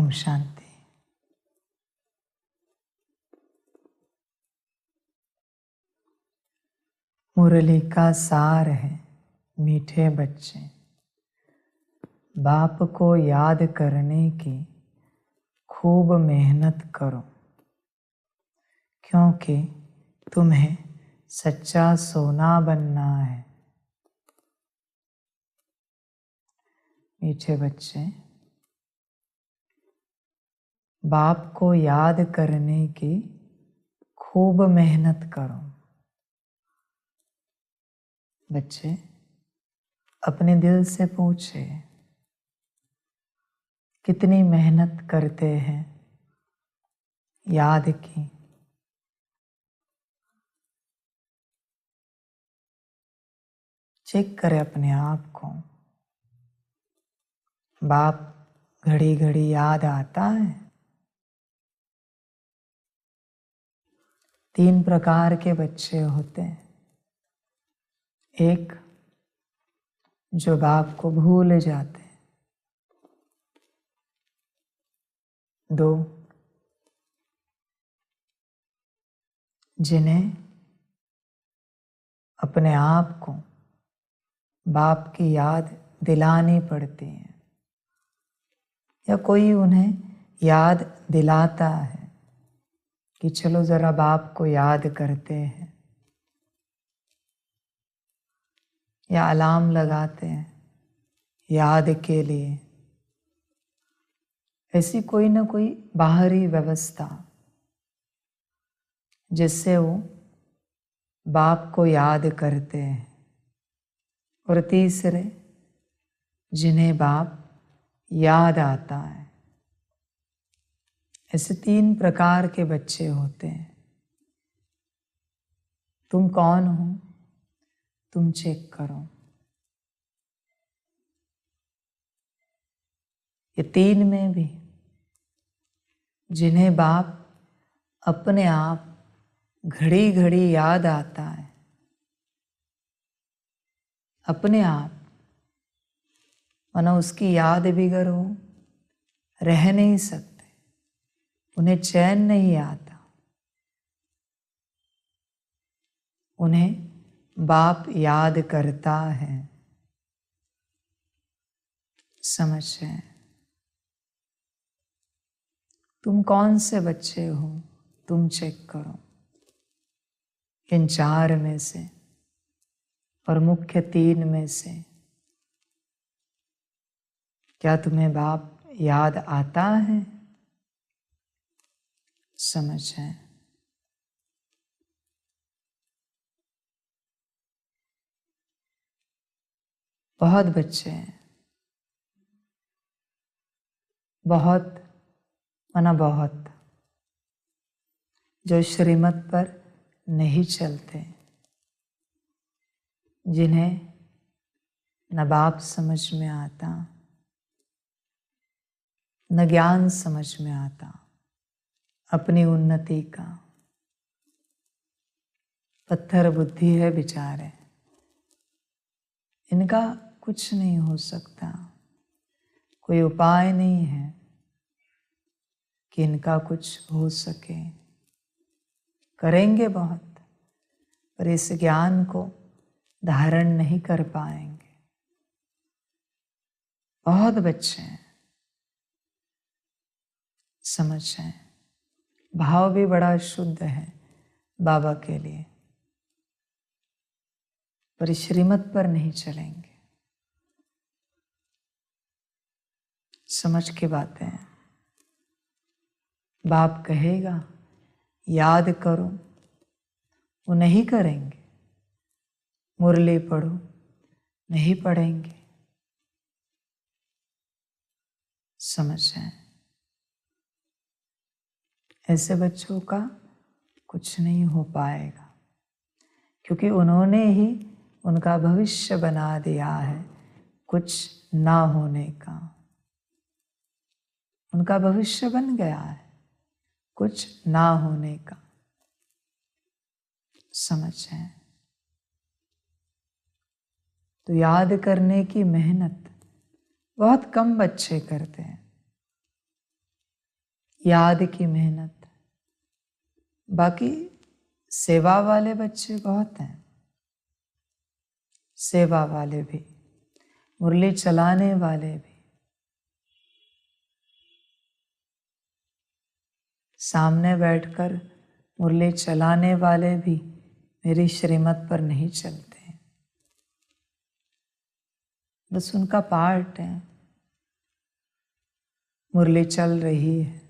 ओम शांति। मुरली का सार है मीठे बच्चे, बाप को याद करने की खूब मेहनत करो, क्योंकि तुम्हें सच्चा सोना बनना है। मीठे बच्चे, बाप को याद करने की खूब मेहनत करो। बच्चे अपने दिल से पूछे, कितनी मेहनत करते हैं याद की। चेक करें अपने आप को। बाप घड़ी घड़ी याद आता है। 3 प्रकार के बच्चे होते हैं। एक, जो बाप को भूल जाते हैं। 2, जिन्हें अपने आप को बाप की याद दिलानी पड़ती है, या कोई उन्हें याद दिलाता है कि चलो जरा बाप को याद करते हैं, या अलार्म लगाते हैं याद के लिए। ऐसी कोई ना कोई बाहरी व्यवस्था जिससे वो बाप को याद करते हैं। और तीसरे, जिन्हें बाप याद आता है। ऐसे 3 प्रकार के बच्चे होते हैं। तुम कौन हो, तुम चेक करो। ये 3 में भी जिन्हें बाप अपने आप घड़ी घड़ी याद आता है, अपने आप, मानो उसकी याद बिगर वो रह नहीं सकते, उन्हें चैन नहीं आता। उन्हें बाप याद करता है। समझे? तुम कौन से बच्चे हो, तुम चेक करो। इन 4 में से और मुख्य 3 में से क्या तुम्हें बाप याद आता है? समझे? बहुत बच्चे हैं, बहुत माना बहुत, जो श्रीमत पर नहीं चलते, जिन्हें न बाप समझ में आता, न ज्ञान समझ में आता अपनी उन्नति का। पत्थर बुद्धि है बेचारे, इनका कुछ नहीं हो सकता। कोई उपाय नहीं है कि इनका कुछ हो सके। करेंगे बहुत, पर इस ज्ञान को धारण नहीं कर पाएंगे। बहुत बच्चे हैं, समझें। भाव भी बड़ा शुद्ध है बाबा के लिए, पर श्रीमत पर नहीं चलेंगे। समझ के बातें हैं। बाप कहेगा याद करो, वो नहीं करेंगे। मुरली पढ़ो, नहीं पढ़ेंगे। समझें? ऐसे बच्चों का कुछ नहीं हो पाएगा, क्योंकि उन्होंने ही उनका भविष्य बना दिया है कुछ ना होने का। उनका भविष्य बन गया है कुछ ना होने का। समझें? तो याद करने की मेहनत बहुत कम बच्चे करते हैं। याद की मेहनत। बाकी सेवा वाले बच्चे बहुत हैं, सेवा वाले भी, मुरली चलाने वाले भी, सामने बैठकर मुरली चलाने वाले भी मेरी श्रीमत पर नहीं चलते, बस उनका पार्ट है। मुरली चल रही है,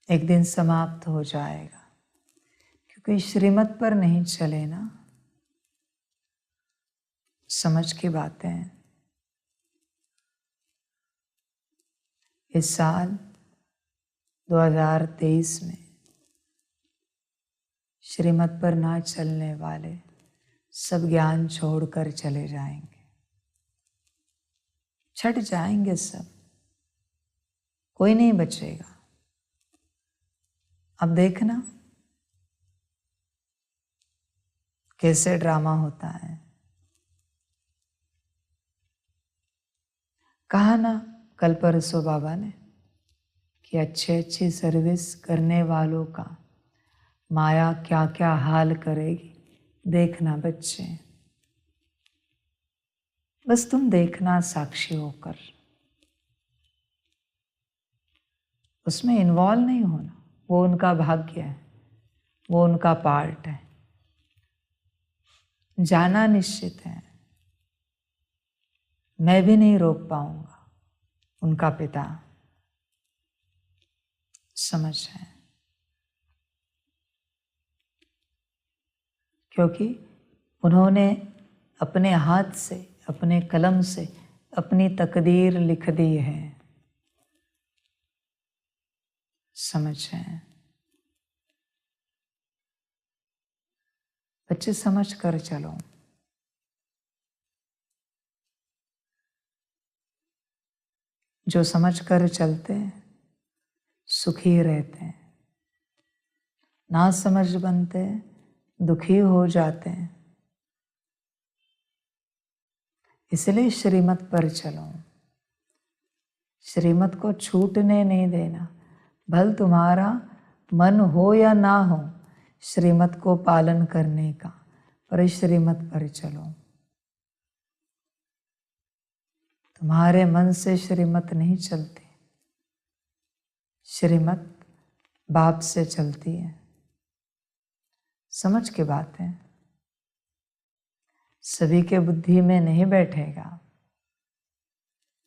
एक दिन समाप्त हो जाएगा, क्योंकि श्रीमत पर नहीं चले ना। समझ की बातें हैं। इस साल 2023 में श्रीमत पर ना चलने वाले सब ज्ञान छोड़कर चले जाएंगे, छट जाएंगे सब, कोई नहीं बचेगा। अब देखना कैसे ड्रामा होता है। कहा ना कल परसों बाबा ने कि अच्छी सर्विस करने वालों का माया क्या क्या हाल करेगी। देखना बच्चे, बस तुम देखना साक्षी होकर, उसमें इन्वॉल्व नहीं होना। वो उनका भाग्य है, वो उनका पार्ट है, जाना निश्चित है। मैं भी नहीं रोक पाऊंगा, उनका पिता। समझ है, क्योंकि उन्होंने अपने हाथ से, अपने कलम से अपनी तकदीर लिख दी है। समझ है बच्चे, समझ कर चलो। जो समझ कर चलते हैं सुखी रहते हैं, ना समझ बनते दुखी हो जाते हैं। इसलिए श्रीमत पर चलो, श्रीमत को छूटने नहीं देना। भल तुम्हारा मन हो या ना हो श्रीमत को पालन करने का, पर श्रीमत पर चलो। तुम्हारे मन से श्रीमत नहीं चलती, श्रीमत बाप से चलती है। समझ की बात है, सभी के बुद्धि में नहीं बैठेगा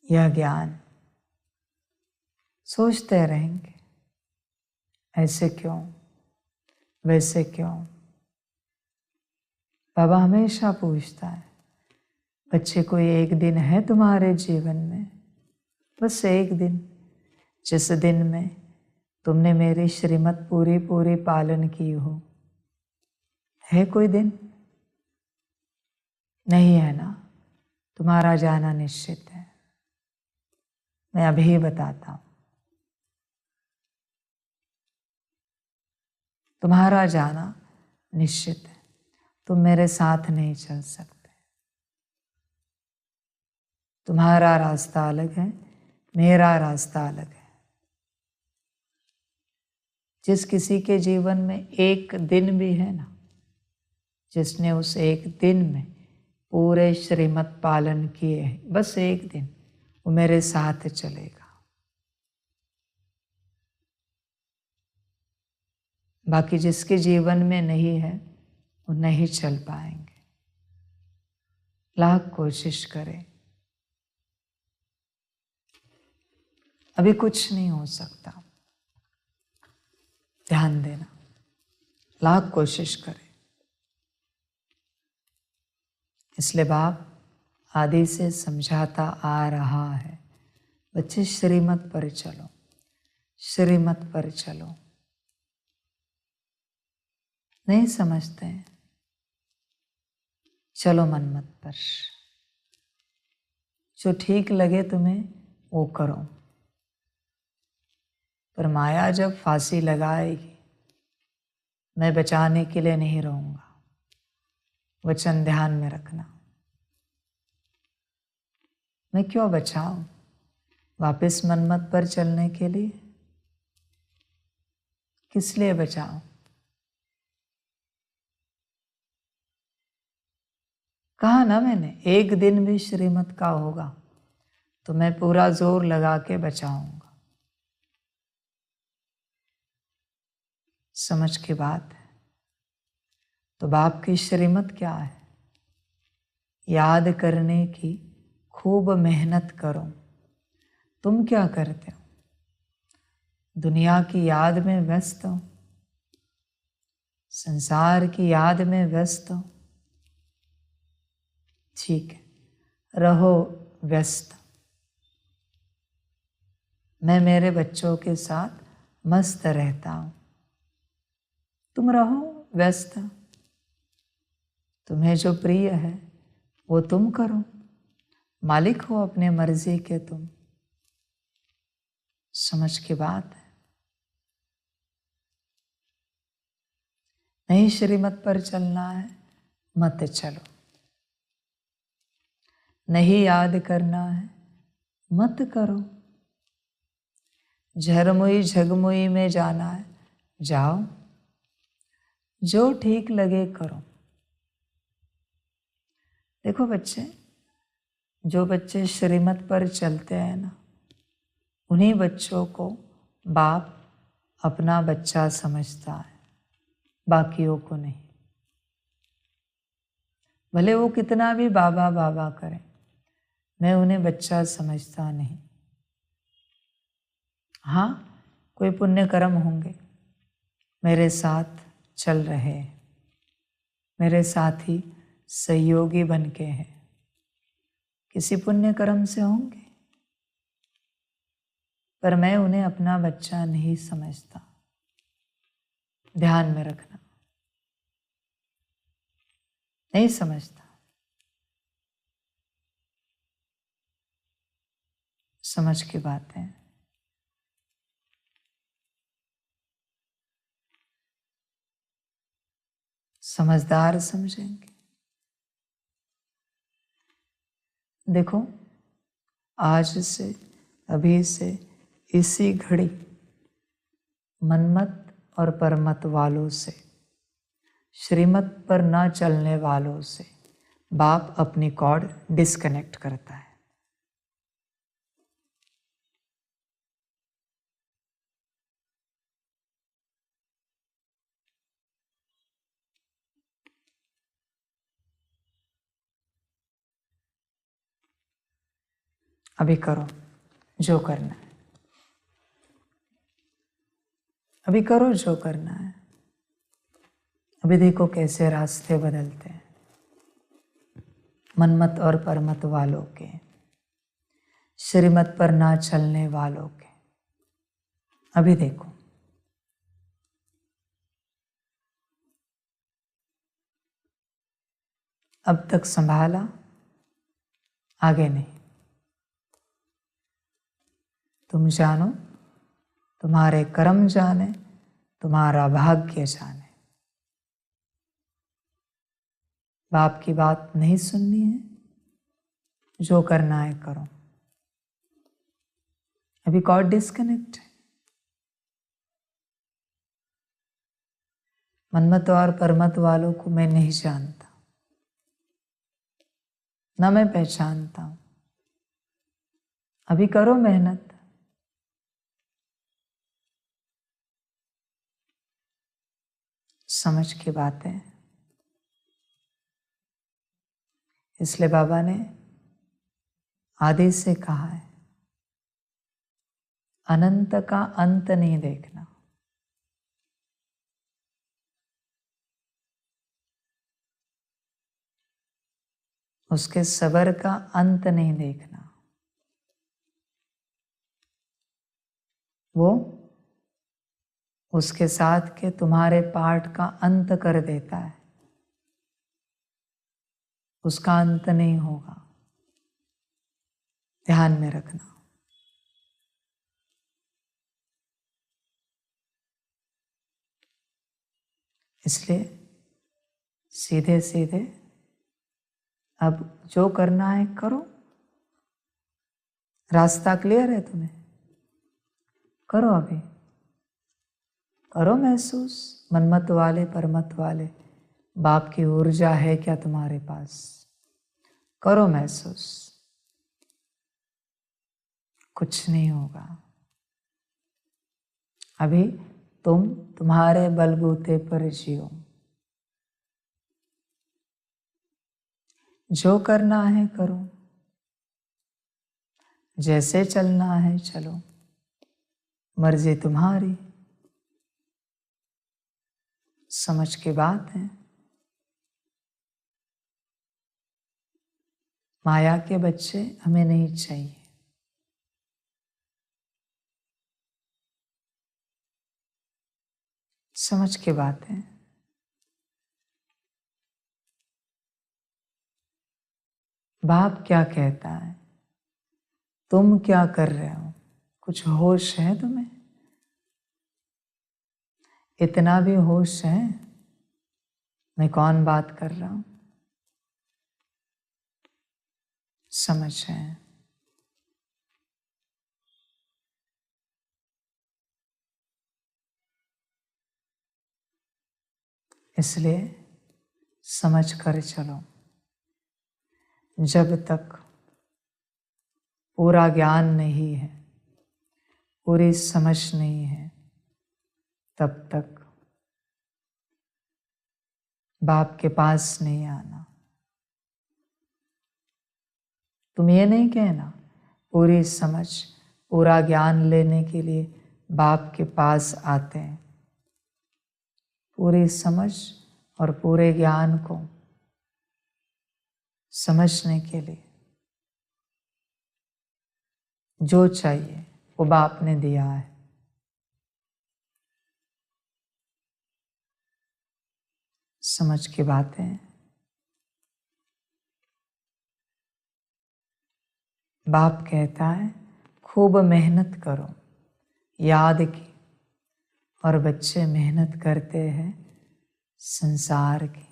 यह ज्ञान। सोचते रहेंगे ऐसे क्यों, वैसे क्यों। बाबा हमेशा पूछता है, बच्चे कोई एक दिन है तुम्हारे जीवन में, बस एक दिन, जिस दिन में तुमने मेरी श्रीमत पूरी पूरी पालन की हो। है कोई दिन? नहीं है ना। तुम्हारा जाना निश्चित है, मैं अभी बताता हूं। तुम्हारा जाना निश्चित है, तुम मेरे साथ नहीं चल सकते। तुम्हारा रास्ता अलग है, मेरा रास्ता अलग है। जिस किसी के जीवन में एक दिन भी है ना, जिसने उस एक दिन में पूरे श्रीमत पालन किए हैं, बस एक दिन, वो मेरे साथ चलेगा। बाकी जिसके जीवन में नहीं है वो नहीं चल पाएंगे, लाख कोशिश करें, अभी कुछ नहीं हो सकता। ध्यान देना, लाख कोशिश करें। इसलिए बाप आदि से समझाता आ रहा है, बच्चे श्रीमत पर चलो, श्रीमत पर चलो। नहीं समझते हैं, चलो मनमत पर, जो ठीक लगे तुम्हें वो करो। पर माया जब फांसी लगाएगी, मैं बचाने के लिए नहीं रहूंगा। वचन ध्यान में रखना, मैं क्यों बचाऊं? वापस मनमत पर चलने के लिए? किस लिए बचाओ? कहा ना मैंने, एक दिन भी श्रीमत का होगा तो मैं पूरा जोर लगा के बचाऊंगा। समझ की बात है। तो बाप की श्रीमत क्या है? याद करने की खूब मेहनत करो। तुम क्या करते हो? दुनिया की याद में व्यस्त हो, संसार की याद में व्यस्त हो। ठीक है, रहो व्यस्त। मैं मेरे बच्चों के साथ मस्त रहता हूं, तुम रहो व्यस्त। तुम्हें जो प्रिय है वो तुम करो, मालिक हो अपने मर्जी के तुम। समझ की बात है। नहीं श्रीमत पर चलना है, मत चलो। नहीं याद करना है, मत करो। झरमुई झगमुई में जाना है, जाओ। जो ठीक लगे करो। देखो बच्चे, जो बच्चे श्रीमत पर चलते हैं ना, उन्हीं बच्चों को बाप अपना बच्चा समझता है, बाकियों को नहीं। भले वो कितना भी बाबा बाबा करें, मैं उन्हें बच्चा समझता नहीं। हाँ, कोई पुण्य कर्म होंगे, मेरे साथ चल रहे हैं, मेरे साथी सहयोगी बन के हैं, किसी पुण्य कर्म से होंगे, पर मैं उन्हें अपना बच्चा नहीं समझता। ध्यान में रखना, नहीं समझता। समझ की बात है। समझदार समझेंगे। देखो, आज से, अभी से, इसी घड़ी मनमत और परमत वालों से, श्रीमत पर ना चलने वालों से बाप अपनी कॉर्ड डिस्कनेक्ट करता है। अभी करो जो करना है, अभी करो जो करना है। अभी देखो कैसे रास्ते बदलते हैं मनमत और परमत वालों के, श्रीमत पर ना चलने वालों के। अभी देखो, अब तक संभाला, आगे नहीं। तुम जानो, तुम्हारे कर्म जाने, तुम्हारा भाग्य जाने। बाप की बात नहीं सुननी है, जो करना है करो। अभी कॉर्ड डिस्कनेक्ट है। मनमत और परमत वालों को मैं नहीं जानता, ना मैं पहचानता हूं। अभी करो मेहनत। समझ की बात है। इसलिए बाबा ने आदि से कहा है, अनंत का अंत नहीं देखना। उसके सबर का अंत नहीं देखना। वो उसके साथ के तुम्हारे पार्ट का अंत कर देता है, उसका अंत नहीं होगा। ध्यान में रखना। इसलिए सीधे सीधे अब जो करना है करो, रास्ता क्लियर है तुम्हें? करो अभी, करो महसूस। मनमत वाले परमत वाले बाप की ऊर्जा है क्या तुम्हारे पास? करो महसूस। कुछ नहीं होगा। अभी तुम तुम्हारे बलबूते पर जियो। जो करना है करो, जैसे चलना है चलो, मर्जी तुम्हारी। समझ की बात है। माया के बच्चे हमें नहीं चाहिए। समझ की बात है। बाप क्या कहता है, तुम क्या कर रहे हो? कुछ होश है तुम्हें? इतना भी होश है मैं कौन बात कर रहा हूं? समझ है। इसलिए समझ कर चलो। जब तक पूरा ज्ञान नहीं है, पूरी समझ नहीं है, तब तक बाप के पास नहीं आना। तुम ये नहीं कहना पूरी समझ पूरा ज्ञान लेने के लिए बाप के पास आते हैं। पूरी समझ और पूरे ज्ञान को समझने के लिए जो चाहिए वो बाप ने दिया है। समझ की बातें। बाप कहता है खूब मेहनत करो याद की, और बच्चे मेहनत करते हैं संसार की।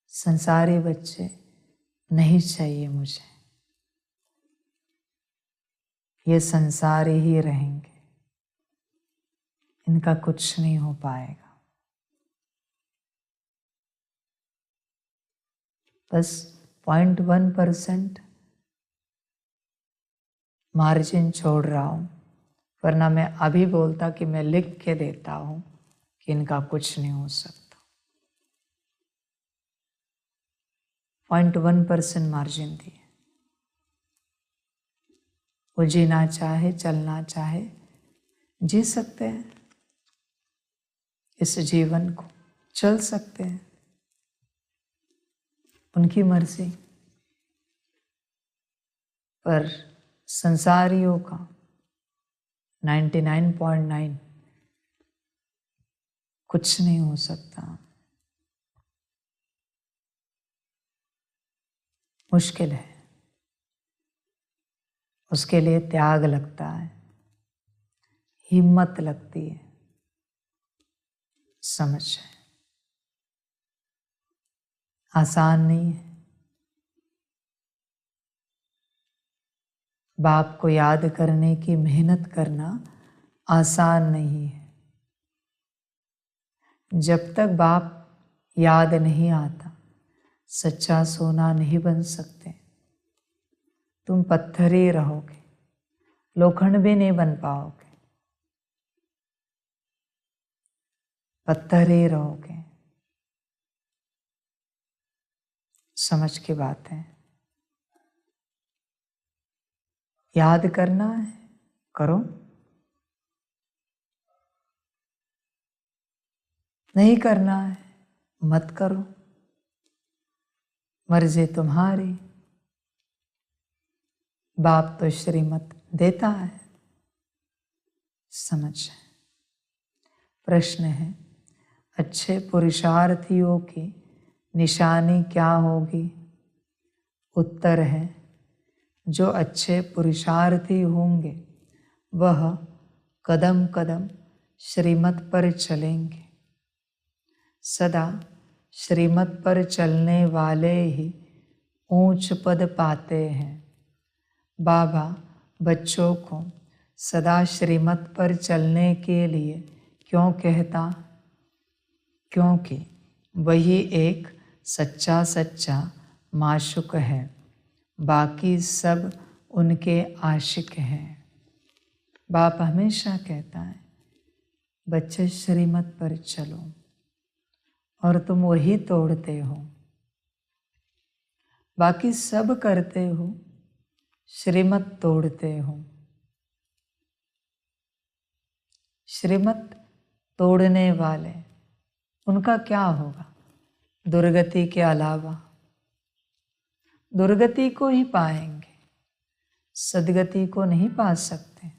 संसारी बच्चे नहीं चाहिए मुझे, ये संसारी ही रहेंगे, इनका कुछ नहीं हो पाएगा। बस 0.1% मार्जिन छोड़ रहा हूं, वरना मैं अभी बोलता कि मैं लिख के देता हूं कि इनका कुछ नहीं हो सकता। 0.1% मार्जिन दिए। वो जीना चाहे, चलना चाहे, जी सकते हैं इस जीवन को, चल सकते हैं, उनकी मर्जी। पर संसारियों का 99.9 कुछ नहीं हो सकता। मुश्किल है, उसके लिए त्याग लगता है, हिम्मत लगती है। समझ है, आसान नहीं है। बाप को याद करने की मेहनत करना आसान नहीं है। जब तक बाप याद नहीं आता, सच्चा सोना नहीं बन सकते। तुम पत्थर ही रहोगे, लोखंड भी नहीं बन पाओगे, पत्थर ही रहोगे। समझ की बात है। याद करना है, करो। नहीं करना है, मत करो, मर्जी तुम्हारी। बाप तो श्रीमत देता है। समझ है। प्रश्न है, अच्छे पुरुषार्थियों की निशानी क्या होगी? उत्तर है, जो अच्छे पुरुषार्थी होंगे वह कदम कदम श्रीमत पर चलेंगे। सदा श्रीमत पर चलने वाले ही ऊंच पद पाते हैं। बाबा बच्चों को सदा श्रीमत पर चलने के लिए क्यों कहता? क्योंकि वही एक सच्चा सच्चा माशुक है, बाकी सब उनके आशिक हैं। बाप हमेशा कहता है, बच्चे श्रीमत पर चलो, और तुम वही तोड़ते हो। बाकी सब करते हो, श्रीमत तोड़ते हो। श्रीमत तोड़ने वाले, उनका क्या होगा? दुर्गति के अलावा दुर्गति को ही पाएंगे, सदगति को नहीं पा सकते।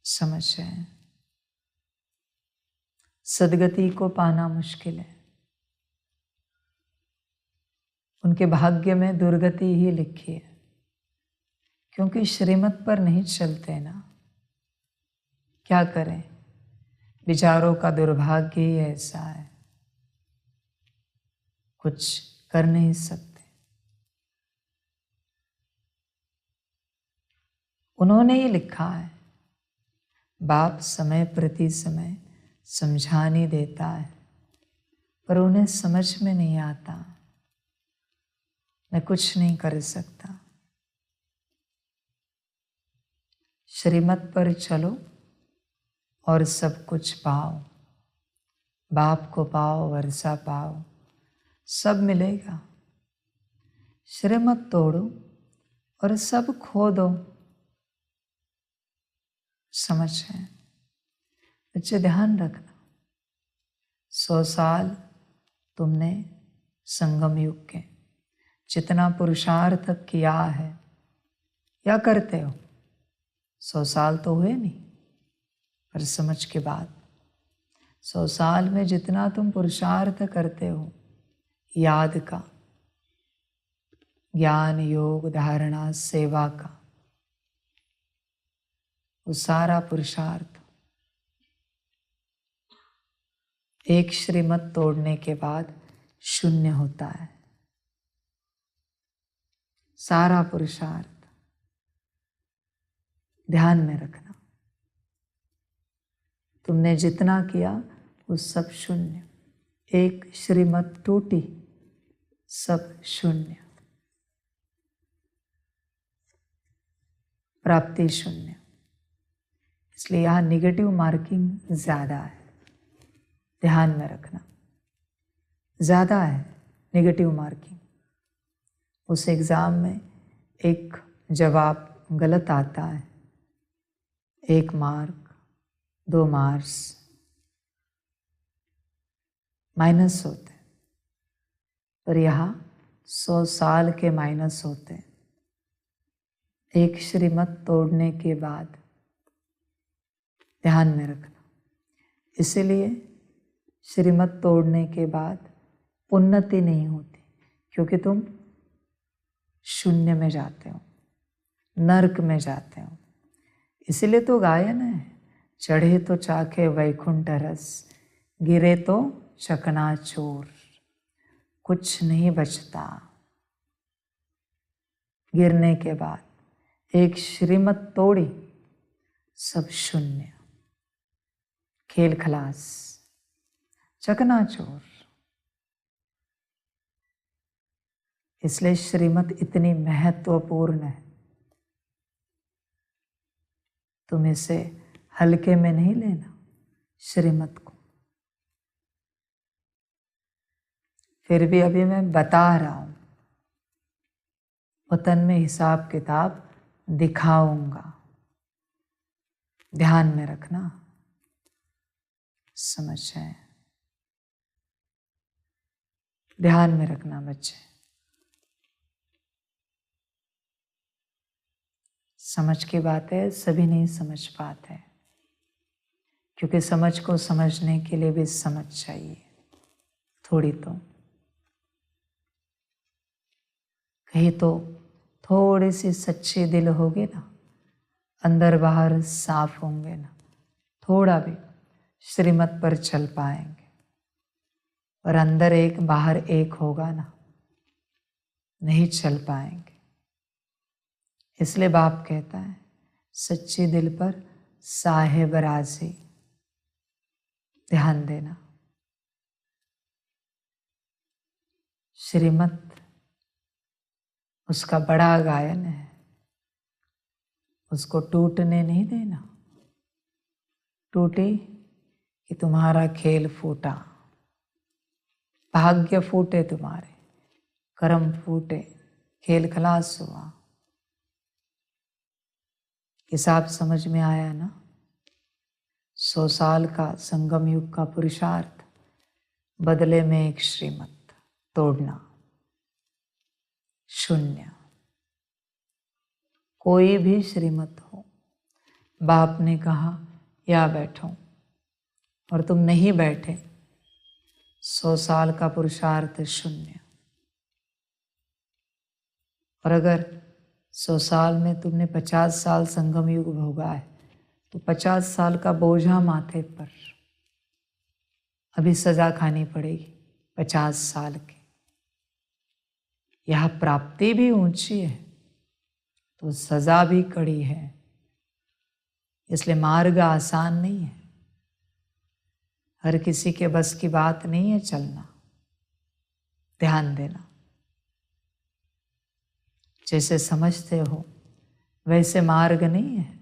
समझ रहे? सदगति को पाना मुश्किल है। उनके भाग्य में दुर्गति ही लिखी है, क्योंकि श्रीमत पर नहीं चलते ना। क्या करें, विचारों का दुर्भाग्य ही ऐसा है, कुछ कर नहीं सकते। उन्होंने ही लिखा है, बाप समय प्रति समय समझाने देता है, पर उन्हें समझ में नहीं आता। मैं कुछ नहीं कर सकता। श्रीमत पर चलो और सब कुछ पाओ। बाप को पाओ, वर्षा पाओ, सब मिलेगा। श्रीमत तोड़ो और सब खो दो। समझ है? बच्चे ध्यान रखना, 100 साल तुमने संगम युग के जितना पुरुषार्थ किया है या करते हो, 100 साल तो हुए नहीं, पर समझ के बाद 100 साल में जितना तुम पुरुषार्थ करते हो, याद का, ज्ञान योग धारणा सेवा का, वो सारा पुरुषार्थ एक श्रीमत तोड़ने के बाद शून्य होता है। सारा पुरुषार्थ ध्यान में रखना। तुमने जितना किया वो सब शून्य। एक श्रीमत टूटी, सब शून्य, प्राप्ति शून्य। इसलिए यहाँ निगेटिव मार्किंग ज़्यादा है, ध्यान में रखना। ज़्यादा है निगेटिव मार्किंग। उस एग्ज़ाम में एक जवाब गलत आता है, 1 मार्क 2 मार्क्स माइनस होते हैं, पर यहाँ 100 साल के माइनस होते हैं। एक श्रीमत तोड़ने के बाद ध्यान में रखना। इसीलिए श्रीमत तोड़ने के बाद उन्नति नहीं होती, क्योंकि तुम शून्य में जाते हो, नर्क में जाते हो। इसीलिए तो गायन है, चढ़े तो चाखे वैकुंठ रस, गिरे तो चकनाचूर, कुछ नहीं बचता। गिरने के बाद एक श्रीमत तोड़ी, सब शून्य, खेल खलास, चकनाचूर। इसलिए श्रीमत इतनी महत्वपूर्ण है। तुम इसे हल्के में नहीं लेना, श्रीमत को। फिर भी अभी मैं बता रहा हूं, वतन में हिसाब किताब दिखाऊंगा। ध्यान में रखना। समझ है? ध्यान में रखना बच्चे। समझ की बात है, सभी नहीं समझ पाते, क्योंकि समझ को समझने के लिए भी समझ चाहिए थोड़ी तो। कहीं तो थोड़ी सी सच्ची दिल होगी ना, अंदर बाहर साफ होंगे ना, थोड़ा भी श्रीमत पर चल पाएंगे। और अंदर एक बाहर एक होगा ना, नहीं चल पाएंगे। इसलिए बाप कहता है सच्चे दिल पर साहेब राजी। ध्यान देना, श्रीमत उसका बड़ा गायन है, उसको टूटने नहीं देना। टूटी कि तुम्हारा खेल फूटा, भाग्य फूटे, तुम्हारे कर्म फूटे, खेल खलास हुआ। हिसाब समझ में आया ना? 100 साल का संगम युग का पुरुषार्थ, बदले में एक श्रीमत तोड़ना, शून्य। कोई भी श्रीमत हो, बाप ने कहा या बैठो और तुम नहीं बैठे, 100 साल का पुरुषार्थ शून्य। और अगर 100 साल में तुमने 50 साल संगम युग भोगा है तो 50 साल का बोझा माथे पर, अभी सजा खानी पड़ेगी 50 साल की। यह प्राप्ति भी ऊंची है तो सजा भी कड़ी है, इसलिए मार्ग आसान नहीं है। हर किसी के बस की बात नहीं है चलना। ध्यान देना, जैसे समझते हो वैसे मार्ग नहीं है,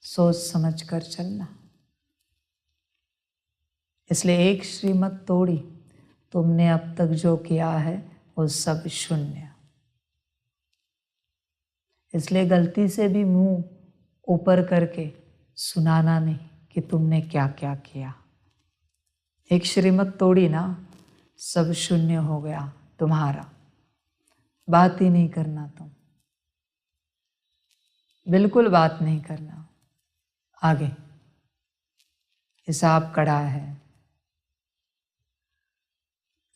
सोच समझ कर चलना। इसलिए एक श्रीमत तोड़ी, तुमने अब तक जो किया है वो सब शून्य। इसलिए गलती से भी मुंह ऊपर करके सुनाना नहीं कि तुमने क्या क्या किया। एक श्रीमत तोड़ी ना, सब शून्य हो गया तुम्हारा, बात ही नहीं करना तुम, बिल्कुल बात नहीं करना। आगे हिसाब कड़ा है,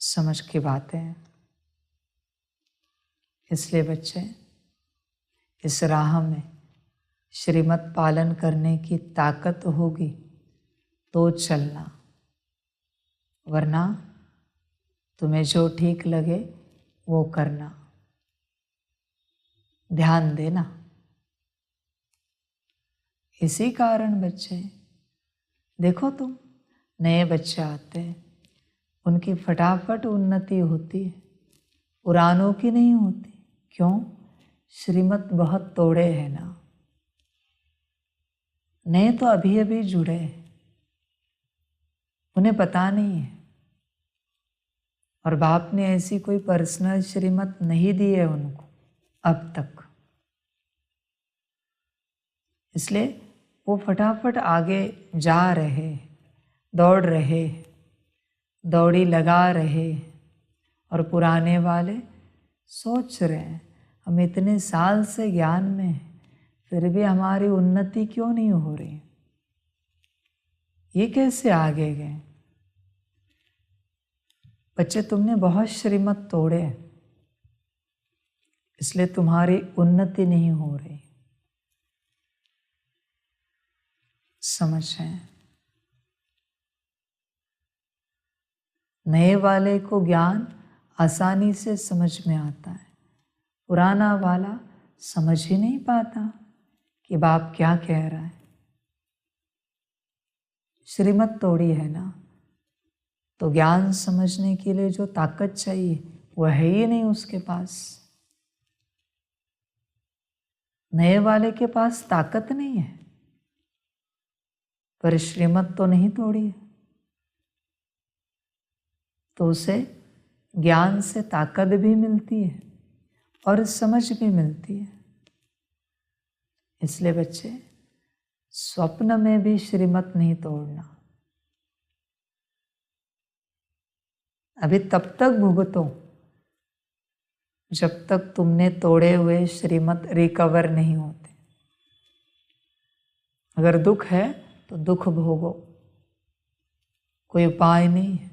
समझ की बातें। इसलिए बच्चे, इस राह में श्रीमत पालन करने की ताकत होगी तो चलना, वरना तुम्हें जो ठीक लगे वो करना। ध्यान देना। इसी कारण बच्चे, देखो तुम, नए बच्चे आते हैं, उनकी फटाफट उन्नति होती है, पुरानों की नहीं होती। क्यों? श्रीमत बहुत तोड़े हैं ना। नए तो अभी अभी जुड़े हैं, उन्हें पता नहीं है, और बाप ने ऐसी कोई पर्सनल श्रीमत नहीं दी है उनको अब तक। इसलिए वो फटाफट आगे जा रहे, दौड़ रहे, दौड़ी लगा रहे, और पुराने वाले सोच रहे हैं हम इतने साल से ज्ञान में हैं, फिर भी हमारी उन्नति क्यों नहीं हो रही, ये कैसे आगे गए। बच्चे, तुमने बहुत श्रीमत तोड़े, इसलिए तुम्हारी उन्नति नहीं हो रही। समझें, नए वाले को ज्ञान आसानी से समझ में आता है, पुराना वाला समझ ही नहीं पाता कि बाप क्या कह रहा है। श्रीमत तोड़ी है ना, तो ज्ञान समझने के लिए जो ताकत चाहिए वह है ही नहीं उसके पास। नए वाले के पास ताकत नहीं है, पर श्रीमत तो नहीं तोड़ी है, तो उसे ज्ञान से ताकत भी मिलती है और समझ भी मिलती है। इसलिए बच्चे, स्वप्न में भी श्रीमत नहीं तोड़ना। अभी तब तक भुगतो जब तक तुमने तोड़े हुए श्रीमत रिकवर नहीं होते। अगर दुख है तो दुख भोगो, कोई उपाय नहीं है।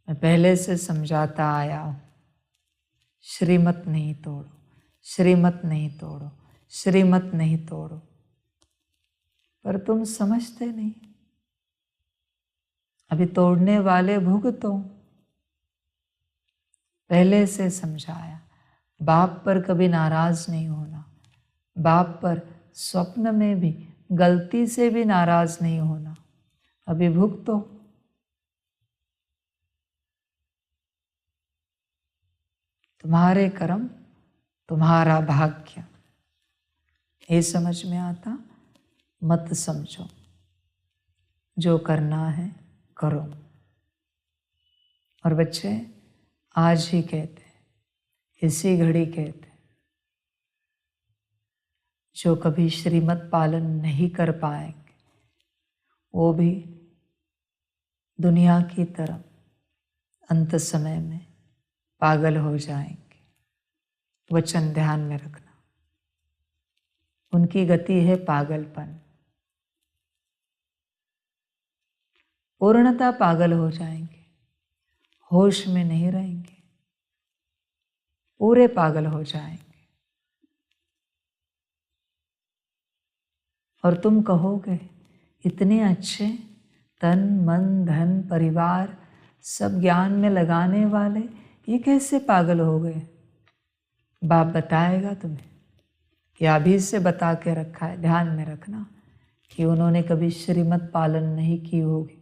मैं पहले से समझाता आया हूं, श्रीमत नहीं तोड़ो, श्रीमत नहीं तोड़ो, श्रीमत नहीं तोड़ो, पर तुम समझते नहीं। अभी तोड़ने वाले भुगतो, पहले से समझाया, बाप पर कभी नाराज नहीं होना, बाप पर स्वप्न में भी गलती से भी नाराज नहीं होना। अभिभुक्त हो, तुम्हारे कर्म तुम्हारा भाग्य, ये समझ में आता? मत समझो, जो करना है करो। और बच्चे आज ही कहते हैं, इसी घड़ी कहते हैं, जो कभी श्रीमत पालन नहीं कर पाएंगे वो भी दुनिया की तरफ अंत समय में पागल हो जाएंगे। वचन ध्यान में रखना, उनकी गति है पागलपन, पूर्णतः पागल हो जाएंगे, होश में नहीं रहेंगे, पूरे पागल हो जाएंगे। और तुम कहोगे इतने अच्छे तन मन धन परिवार सब ज्ञान में लगाने वाले ये कैसे पागल हो गए? बाप बताएगा तुम्हें, या अभी से बता के रखा है। ध्यान में रखना कि उन्होंने कभी श्रीमत पालन नहीं की होगी,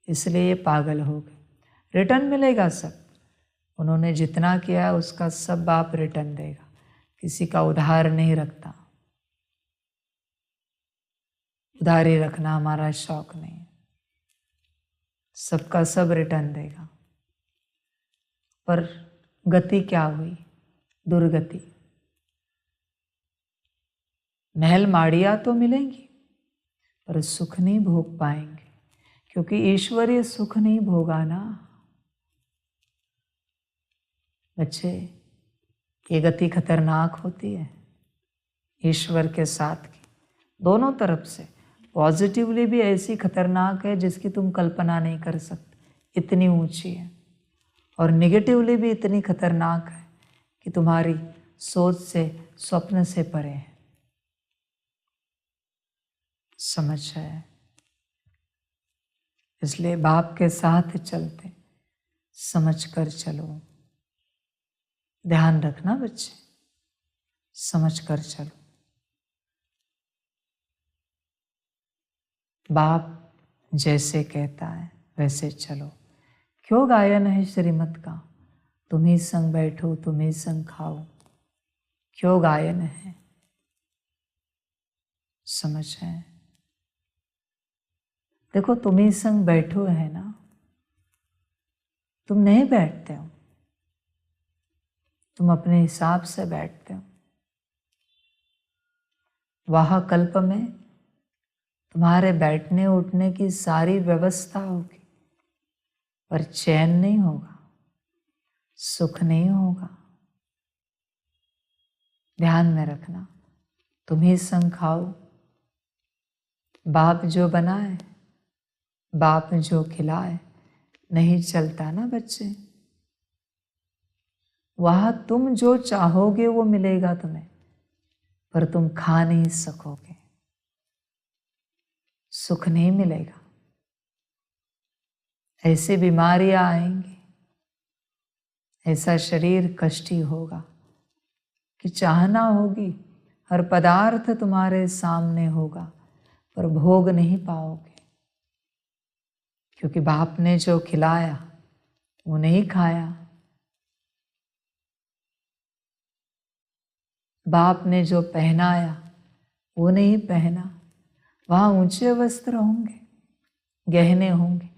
इसलिए ये पागल हो गए। रिटर्न मिलेगा सब, उन्होंने जितना किया उसका सब बाप रिटर्न देगा, किसी का उधार नहीं रखता। उधारी रखना हमारा शौक नहीं है, सबका सब रिटर्न देगा। पर गति क्या हुई? दुर्गति। महल माड़ियाँ तो मिलेंगी पर सुख नहीं भोग पाएंगे, क्योंकि ईश्वरीय सुख नहीं भोगा ना। बच्चे, ये गति खतरनाक होती है ईश्वर के साथ की, दोनों तरफ से। पॉजिटिवली भी ऐसी खतरनाक है जिसकी तुम कल्पना नहीं कर सकते, इतनी ऊंची है। और नेगेटिवली भी इतनी खतरनाक है कि तुम्हारी सोच से, स्वप्न से परे है। समझ है? इसलिए बाप के साथ चलते समझ कर चलो। ध्यान रखना बच्चे, समझ कर चलो। बाप जैसे कहता है वैसे चलो। क्यों गायन है श्रीमत का? तुम ही संग बैठो, तुम ही संग खाओ। क्यों गायन है? समझ है? देखो, तुम ही संग बैठो है ना, तुम नहीं बैठते हो, तुम अपने हिसाब से बैठते हो। वहाँ कल्प में तुम्हारे बैठने उठने की सारी व्यवस्था होगी, पर चैन नहीं होगा, सुख नहीं होगा। ध्यान में रखना, तुम ही संग खाओ। बाप जो बनाए, बाप जो खिलाए, नहीं चलता ना बच्चे। वहाँ तुम जो चाहोगे वो मिलेगा तुम्हें, पर तुम खा नहीं सकोगे, सुख नहीं मिलेगा। ऐसी बीमारियां आएंगी, ऐसा शरीर कष्टी होगा कि चाहना होगी, हर पदार्थ तुम्हारे सामने होगा, पर भोग नहीं पाओगे, क्योंकि बाप ने जो खिलाया वो नहीं खाया, बाप ने जो पहनाया वो नहीं पहना। वहाँ ऊंचे वस्त्र होंगे, गहने होंगे,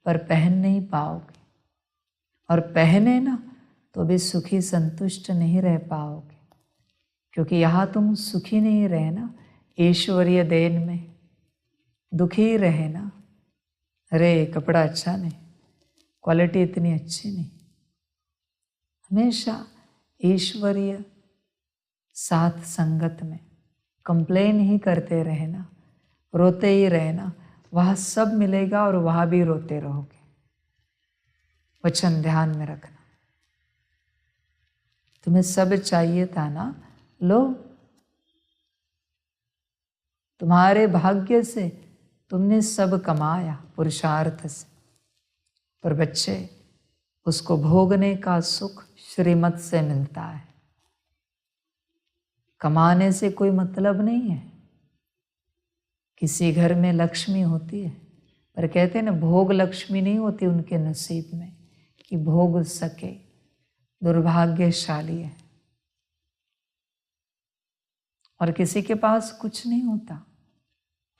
पर पहन नहीं पाओगे, और पहने ना तो भी सुखी संतुष्ट नहीं रह पाओगे, क्योंकि यहाँ तुम सुखी नहीं रहे ना, ईश्वरीय देन में दुखी रहे ना। अरे कपड़ा अच्छा नहीं, क्वालिटी इतनी अच्छी नहीं। हमेशा ईश्वरीय साथ संगत में कंप्लेन ही करते रहे ना, रोते ही रहे ना, वहाँ सब मिलेगा और वहाँ भी रोते रहोगे। वचन ध्यान में रखना। तुम्हें सब चाहिए था ना, लो। तुम्हारे भाग्य से तुमने सब कमाया पुरुषार्थ से, पर बच्चे उसको भोगने का सुख श्रीमत से मिलता है। कमाने से कोई मतलब नहीं है। किसी घर में लक्ष्मी होती है, पर कहते हैं ना, भोग लक्ष्मी नहीं होती उनके नसीब में कि भोग सके, दुर्भाग्यशाली है। और किसी के पास कुछ नहीं होता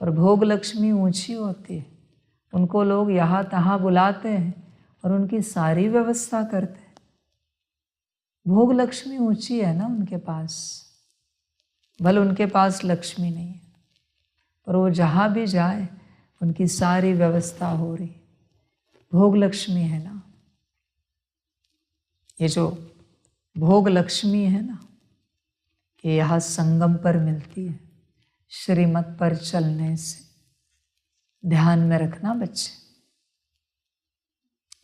पर भोग लक्ष्मी ऊंची होती है, उनको लोग यहाँ तहाँ बुलाते हैं और उनकी सारी व्यवस्था करते हैं। भोग लक्ष्मी ऊंची है ना उनके पास, भले उनके पास लक्ष्मी नहीं है, पर वो जहाँ भी जाए उनकी सारी व्यवस्था हो रही। भोग लक्ष्मी है ना, ये जो भोग लक्ष्मी है ना, ये यहाँ संगम पर मिलती है, श्रीमत पर चलने से। ध्यान में रखना बच्चे।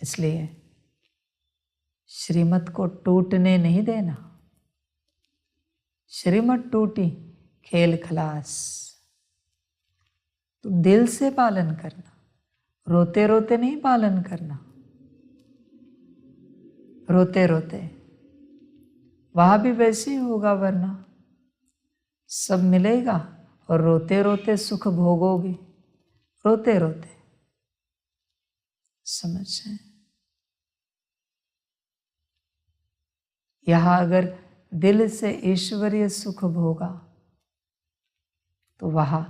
इसलिए श्रीमत को टूटने नहीं देना। श्रीमत टूटी, खेल खलास। तो दिल से पालन करना, रोते रोते नहीं पालन करना। रोते रोते वहां भी वैसे ही होगा, वरना सब मिलेगा और रोते रोते सुख भोगोगे। रोते रोते, समझे? यहां अगर दिल से ईश्वरीय सुख भोगा तो वहां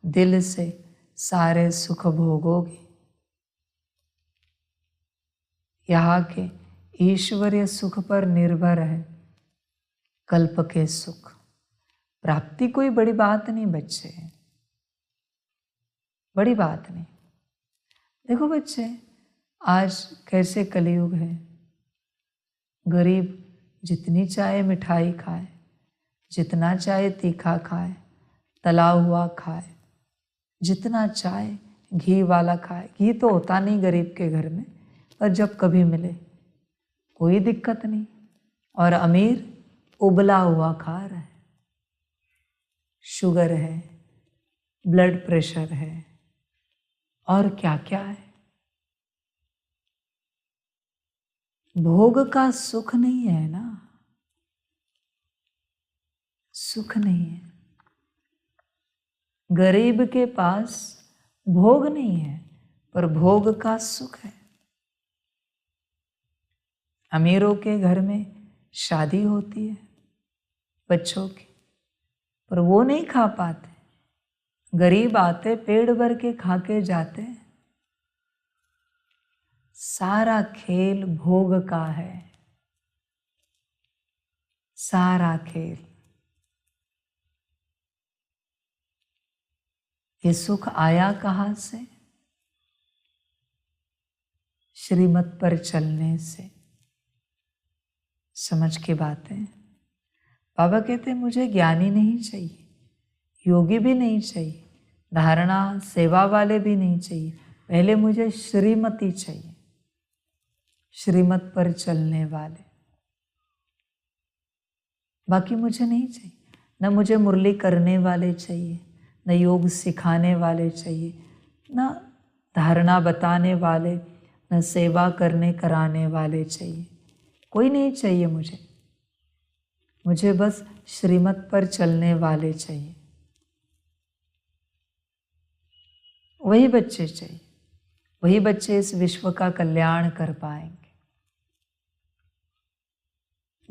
दिल से सारे सुख भोगोगे। यहाँ के ईश्वरीय सुख पर निर्भर है कल्प के सुख। प्राप्ति कोई बड़ी बात नहीं बच्चे, बड़ी बात नहीं। देखो बच्चे, आज कैसे कलयुग है। गरीब जितनी चाहे मिठाई खाए, जितना चाहे तीखा खाए, तला हुआ खाए, जितना चाहे घी वाला खाए। घी तो होता नहीं गरीब के घर में, पर जब कभी मिले कोई दिक्कत नहीं। और अमीर उबला हुआ खा रहा है। शुगर है, ब्लड प्रेशर है, और क्या क्या है। भोग का सुख नहीं है ना, सुख नहीं है। गरीब के पास भोग नहीं है, पर भोग का सुख है। अमीरों के घर में शादी होती है बच्चों की, पर वो नहीं खा पाते। गरीब आते, पेट भर के खा के जाते। सारा खेल भोग का है, सारा खेल। ये सुख आया कहाँ से? श्रीमत पर चलने से। समझ की बातें। बाबा कहते हैं मुझे ज्ञानी नहीं चाहिए, योगी भी नहीं चाहिए, धारणा सेवा वाले भी नहीं चाहिए, पहले मुझे श्रीमती चाहिए, श्रीमत पर चलने वाले। बाकी मुझे नहीं चाहिए। न मुझे मुरली करने वाले चाहिए, न योग सिखाने वाले चाहिए, न धारणा बताने वाले, न सेवा करने कराने वाले चाहिए। कोई नहीं चाहिए मुझे। मुझे बस श्रीमत पर चलने वाले चाहिए। वही बच्चे चाहिए। वही बच्चे इस विश्व का कल्याण कर पाएंगे।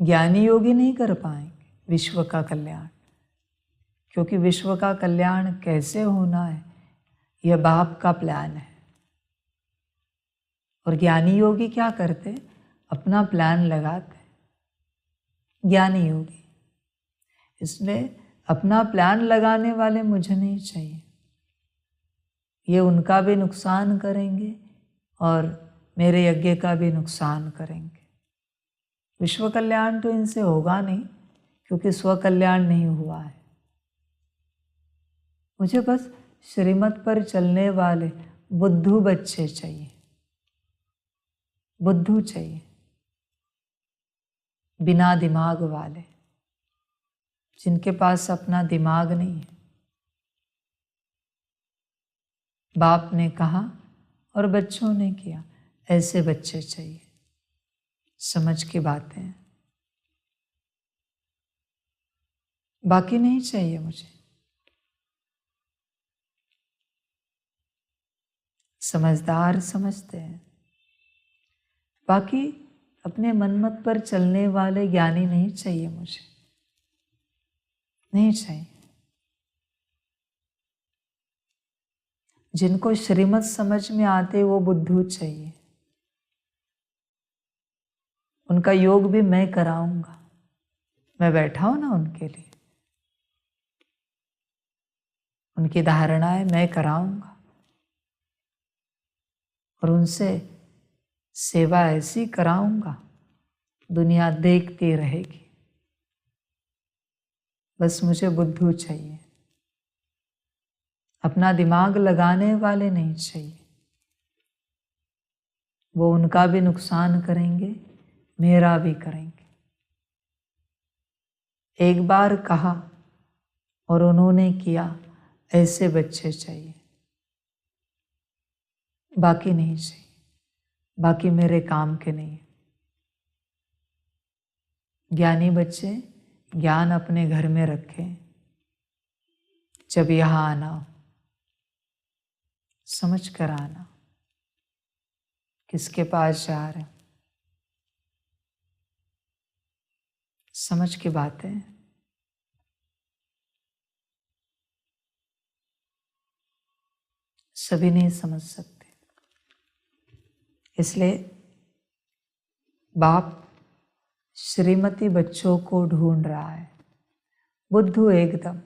ज्ञानी योगी नहीं कर पाएंगे विश्व का कल्याण, क्योंकि विश्व का कल्याण कैसे होना है यह बाप का प्लान है। और ज्ञानी योगी क्या करते? अपना प्लान लगाते। ज्ञानी योगी, इसलिए अपना प्लान लगाने वाले मुझे नहीं चाहिए। ये उनका भी नुकसान करेंगे और मेरे यज्ञ का भी नुकसान करेंगे। विश्व कल्याण तो इनसे होगा नहीं, क्योंकि स्व कल्याण नहीं हुआ है। मुझे बस श्रीमत पर चलने वाले बुद्धू बच्चे चाहिए, बुद्धू चाहिए, बिना दिमाग वाले, जिनके पास अपना दिमाग नहीं है। बाप ने कहा और बच्चों ने किया, ऐसे बच्चे चाहिए। समझ की बातें, बाकी नहीं चाहिए मुझे। समझदार समझते हैं, बाकी अपने मनमत पर चलने वाले ज्ञानी नहीं चाहिए मुझे, नहीं चाहिए। जिनको श्रीमत समझ में आते वो बुद्धू चाहिए। उनका योग भी मैं कराऊंगा, मैं बैठा हूं ना उनके लिए, उनकी धारणाएं मैं कराऊंगा और उनसे सेवा ऐसी कराऊंगा दुनिया देखती रहेगी। बस मुझे बुद्धू चाहिए, अपना दिमाग लगाने वाले नहीं चाहिए। वो उनका भी नुकसान करेंगे, मेरा भी करेंगे। एक बार कहा और उन्होंने किया, ऐसे बच्चे चाहिए, बाकी नहीं चाहिए। बाकी मेरे काम के नहीं। ज्ञानी बच्चे ज्ञान अपने घर में रखें, जब यहाँ आना हो समझ कर आना, किसके पास जा रहे, समझ की बातें। सभी नहीं समझ सकते, इसलिए बाप श्रीमती बच्चों को ढूंढ रहा है। बुद्धू एकदम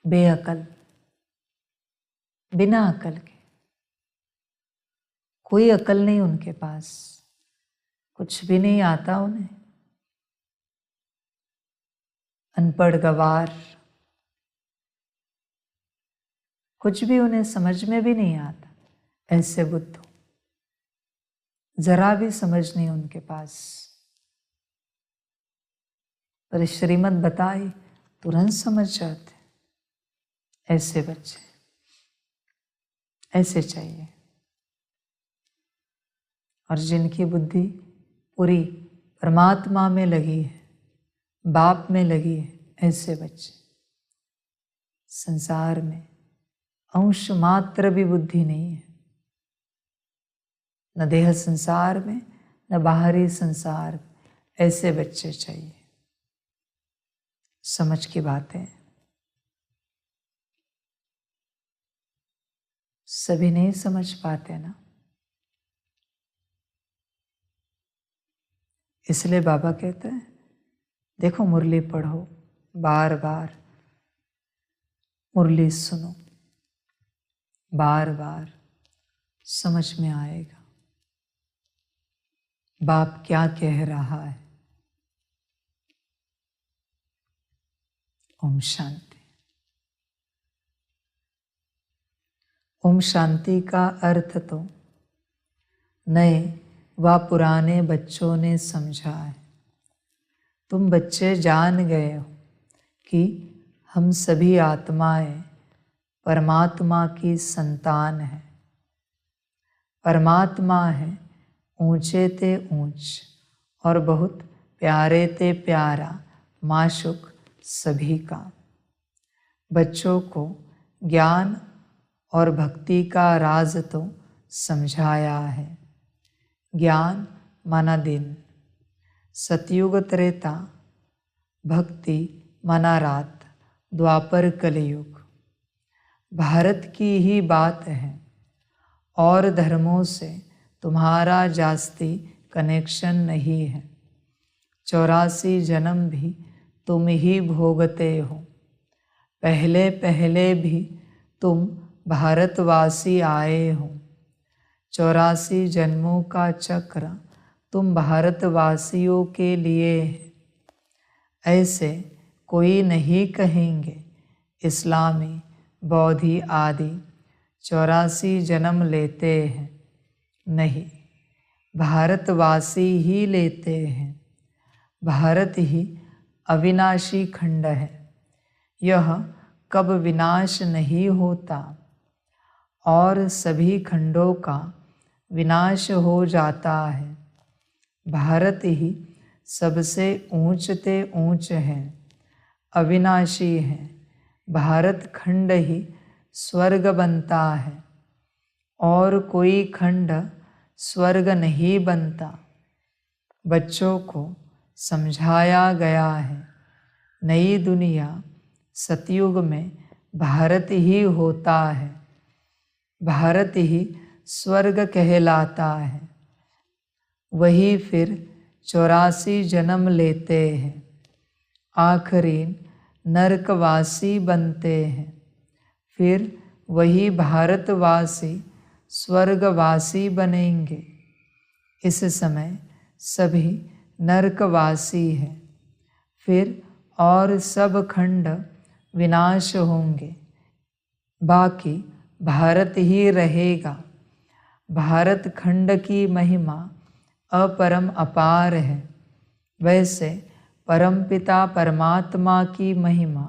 बेअकल, बिना अकल के, कोई अकल नहीं उनके पास, कुछ भी नहीं आता उन्हें, अनपढ़ गवार, कुछ भी उन्हें समझ में भी नहीं आता। ऐसे बुद्धू, जरा भी समझ नहीं उनके पास, पर श्रीमत बताई तुरंत समझ जाते। ऐसे बच्चे, ऐसे चाहिए। और जिनकी बुद्धि पूरी परमात्मा में लगी है, बाप में लगी है, ऐसे बच्चे संसार में अंश मात्र भी बुद्धि नहीं है, न देह संसार में न बाहरी संसार में। ऐसे बच्चे चाहिए, समझ की बातें। सभी नहीं समझ पाते ना, इसलिए बाबा कहते हैं देखो मुरली पढ़ो, बार बार मुरली सुनो, बार बार समझ में आएगा बाप क्या कह रहा है। ओम शांति। ओम शांति का अर्थ तो नए व पुराने बच्चों ने समझा है। तुम बच्चे जान गए हो कि हम सभी आत्माएं परमात्मा की संतान हैं। परमात्मा है ऊंचे ते ऊंच और बहुत प्यारे ते प्यारा माशुक सभी का। बच्चों को ज्ञान और भक्ति का राज तो समझाया है। ज्ञान माना दिन, सतयुग त्रेता, भक्ति माना रात, द्वापर कलयुग। भारत की ही बात है और धर्मों से तुम्हारा जास्ती कनेक्शन नहीं है। 84 जन्म भी तुम ही भोगते हो। पहले पहले भी तुम भारतवासी आए हो। 84 जन्मों का चक्र तुम भारतवासियों के लिए है। ऐसे कोई नहीं कहेंगे इस्लामी, बौद्धि आदि 84 जन्म लेते हैं। नहीं, भारतवासी ही लेते हैं। भारत ही अविनाशी खंड है। यह कब विनाश नहीं होता और सभी खंडों का विनाश हो जाता है। भारत ही सबसे ऊंचते ऊंच है, अविनाशी है। भारत खंड ही स्वर्ग बनता है, और कोई खंड स्वर्ग नहीं बनता। बच्चों को समझाया गया है, नई दुनिया सतयुग में भारत ही होता है। भारत ही स्वर्ग कहलाता है। वही फिर 84 जन्म लेते हैं, आखिरी नरकवासी बनते हैं। फिर वही भारतवासी स्वर्गवासी बनेंगे। इस समय सभी नरकवासी हैं। फिर और सब खंड विनाश होंगे, बाकी भारत ही रहेगा। भारत खंड की महिमा अपरम अपार है। वैसे परमपिता परमात्मा की महिमा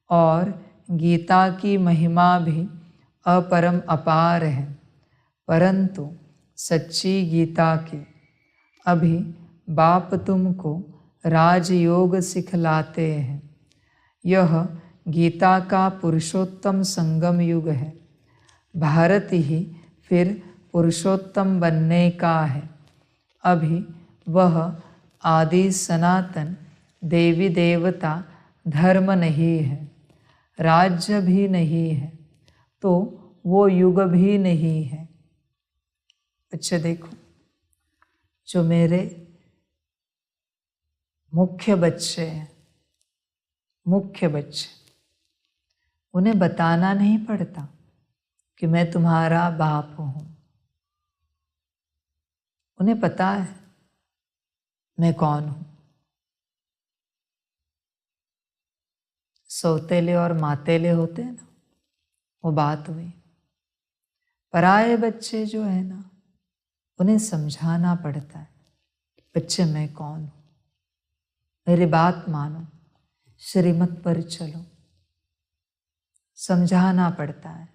और गीता की महिमा भी अपरम अपार है, परंतु सच्ची गीता की अभी बाप तुमको राजयोग सिखलाते हैं। यह गीता का पुरुषोत्तम संगम युग है। भारत ही फिर पुरुषोत्तम बनने का है। अभी वह आदि सनातन देवी देवता धर्म नहीं है, राज्य भी नहीं है, तो वो युग भी नहीं है। अच्छा देखो, जो मेरे मुख्य बच्चे हैं, मुख्य बच्चे, उन्हें बताना नहीं पड़ता कि मैं तुम्हारा बाप हूँ। उन्हें पता है मैं कौन हूँ। सौतेले और मातेले होते हैं ना, वो बात हुई। पराये बच्चे जो है ना, उन्हें समझाना पड़ता है, बच्चे मैं कौन हूँ, मेरी बात मानो, श्रीमत पर चलो। समझाना पड़ता है।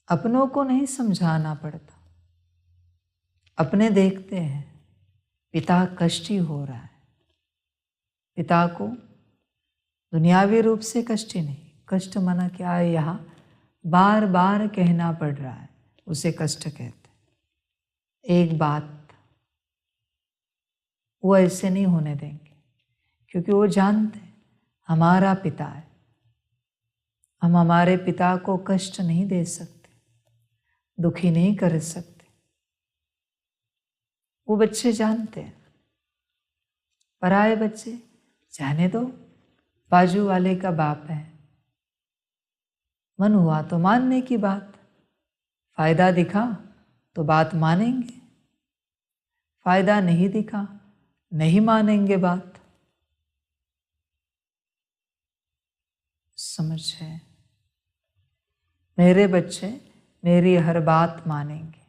अपनों को नहीं समझाना पड़ता। अपने देखते हैं पिता कष्टी हो रहा है, पिता को दुनियावी रूप से कष्टी नहीं, कष्ट मना क्या है, यहाँ बार बार कहना पड़ रहा है, उसे कष्ट कहते हैं। एक बात वो ऐसे नहीं होने देंगे, क्योंकि वो जानते हैं हमारा पिता है, हम हमारे पिता को कष्ट नहीं दे सकते, दुखी नहीं कर सकते। वो बच्चे जानते हैं। पराये बच्चे जाने दो, बाजू वाले का बाप है, मन हुआ तो मानने की बात, फायदा दिखा तो बात मानेंगे, फायदा नहीं दिखा नहीं मानेंगे बात। समझ है? मेरे बच्चे मेरी हर बात मानेंगे,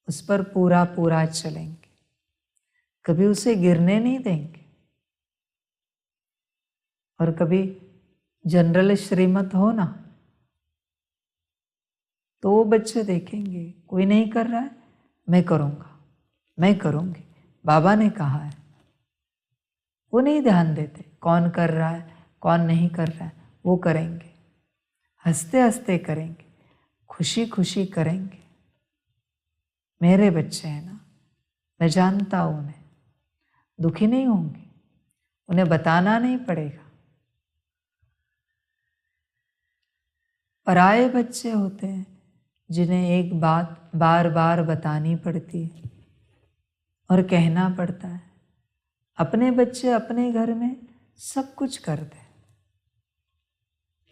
उस पर पूरा पूरा चलेंगे, कभी उसे गिरने नहीं देंगे। और कभी जनरल श्रीमत हो ना, तो वो बच्चे देखेंगे कोई नहीं कर रहा है, मैं करूँगा, मैं करूँगी, बाबा ने कहा है। वो नहीं ध्यान देते कौन कर रहा है कौन नहीं कर रहा है, वो करेंगे, हंसते हंसते करेंगे, खुशी खुशी करेंगे। मेरे बच्चे हैं ना, मैं जानता हूँ उन्हें, दुखी नहीं होंगे, उन्हें बताना नहीं पड़ेगा। पराये बच्चे होते हैं जिन्हें एक बात बार बार बतानी पड़ती है और कहना पड़ता है। अपने बच्चे अपने घर में सब कुछ करते हैं,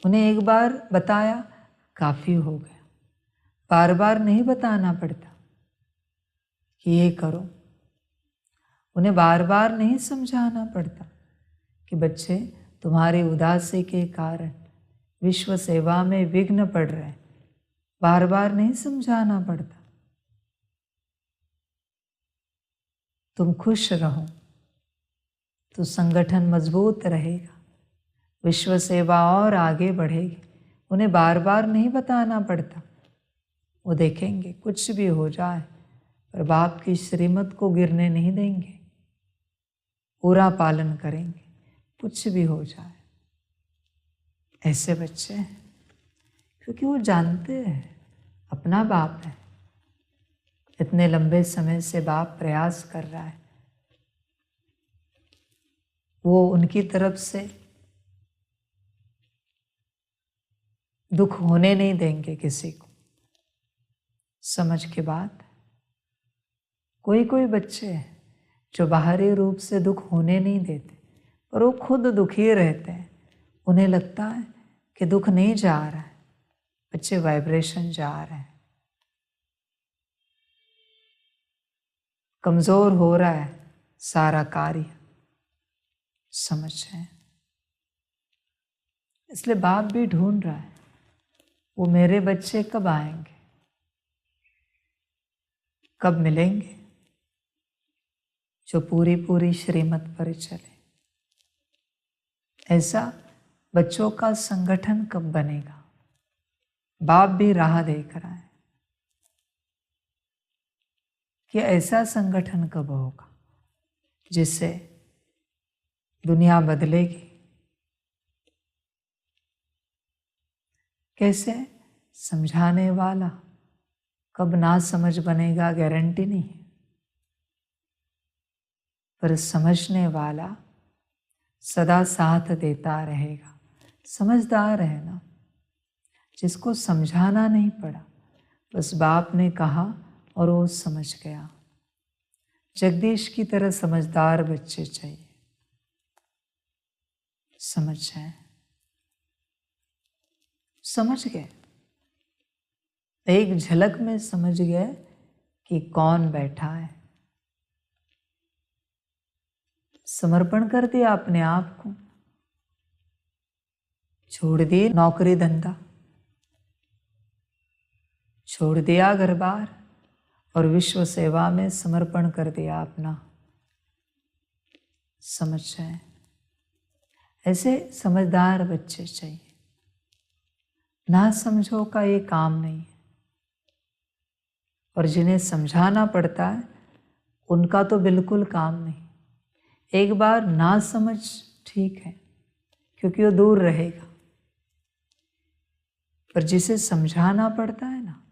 उन्हें एक बार बताया काफ़ी हो गया, बार बार नहीं बताना पड़ता कि ये करो। उन्हें बार बार नहीं समझाना पड़ता कि बच्चे तुम्हारी उदासी के कारण विश्व सेवा में विघ्न पड़ रहे हैं, बार बार नहीं समझाना पड़ता। तुम खुश रहो तो संगठन मजबूत रहेगा, विश्व सेवा और आगे बढ़ेगी। उन्हें बार बार नहीं बताना पड़ता, वो देखेंगे कुछ भी हो जाए पर बाप की श्रीमत को गिरने नहीं देंगे, पूरा पालन करेंगे, कुछ भी हो जाए। ऐसे बच्चे हैं क्योंकि वो जानते हैं अपना बाप है, इतने लंबे समय से बाप प्रयास कर रहा है, वो उनकी तरफ से दुख होने नहीं देंगे किसी को। समझ के बाद कोई कोई बच्चे हैं जो बाहरी रूप से दुख होने नहीं देते, पर वो खुद दुखी रहते हैं। उन्हें लगता है कि दुख नहीं जा रहा है, बच्चे वाइब्रेशन जा रहे हैं, कमजोर हो रहा है सारा कार्य। समझ रहे? इसलिए बाप भी ढूंढ रहा है वो मेरे बच्चे कब आएंगे, कब मिलेंगे, जो पूरी पूरी श्रीमत पर चले। ऐसा बच्चों का संगठन कब बनेगा? बाप भी राह देख रहा है कि ऐसा संगठन कब होगा जिससे दुनिया बदलेगी। कैसे? समझाने वाला कब ना समझ बनेगा गारंटी नहीं है, पर समझने वाला सदा साथ देता रहेगा। समझदार है ना, जिसको समझाना नहीं पड़ा, बस बाप ने कहा और वो समझ गया। जगदीश की तरह समझदार बच्चे चाहिए। समझ जाए, समझ गए, एक झलक में समझ गए कि कौन बैठा है। समर्पण कर दिया अपने आप को, छोड़ दिए नौकरी धंधा, छोड़ दिया घर बार और विश्व सेवा में समर्पण कर दिया अपना। समझ जाए, ऐसे समझदार बच्चे चाहिए। ना समझो का ये काम नहीं है, और जिन्हें समझाना पड़ता है उनका तो बिल्कुल काम नहीं। एक बार ना समझ ठीक है क्योंकि वो दूर रहेगा, पर जिसे समझाना पड़ता है ना,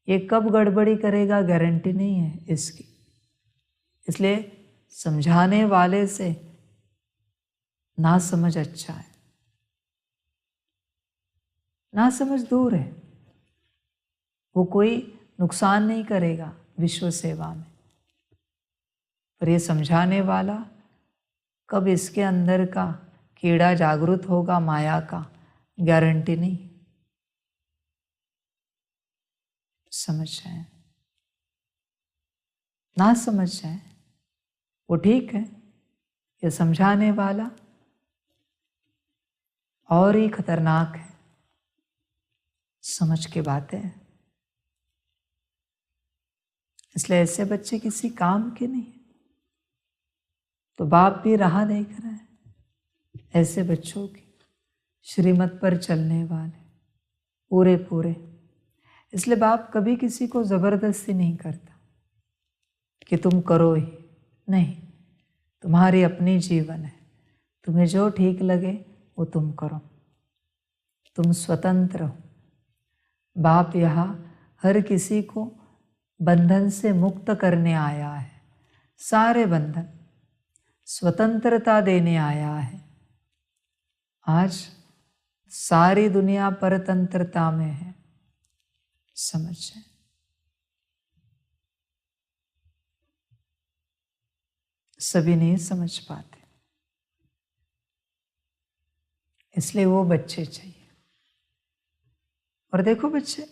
ये कब गड़बड़ी करेगा गारंटी नहीं है इसकी। इसलिए समझाने वाले से ना समझ अच्छा है। ना समझ दूर है, वो कोई नुकसान नहीं करेगा विश्व सेवा में, पर ये समझाने वाला कब इसके अंदर का कीड़ा जागृत होगा माया का, गारंटी नहीं। समझ जाए, ना समझ जाए वो ठीक है। ये समझाने वाला और ही खतरनाक है। समझ के बातें, इसलिए ऐसे बच्चे किसी काम के नहीं। तो बाप भी राह देख रहा है ऐसे बच्चों की, श्रीमत पर चलने वाले पूरे पूरे। इसलिए बाप कभी किसी को जबरदस्ती नहीं करता कि तुम करो ही नहीं। तुम्हारी अपनी जीवन है, तुम्हें जो ठीक लगे वो तुम करो, तुम स्वतंत्र हो। बाप यहाँ हर किसी को बंधन से मुक्त करने आया है, सारे बंधन, स्वतंत्रता देने आया है। आज सारी दुनिया परतंत्रता में है। समझे? सभी नहीं समझ पाते, इसलिए वो बच्चे चाहिए। और देखो बच्चे,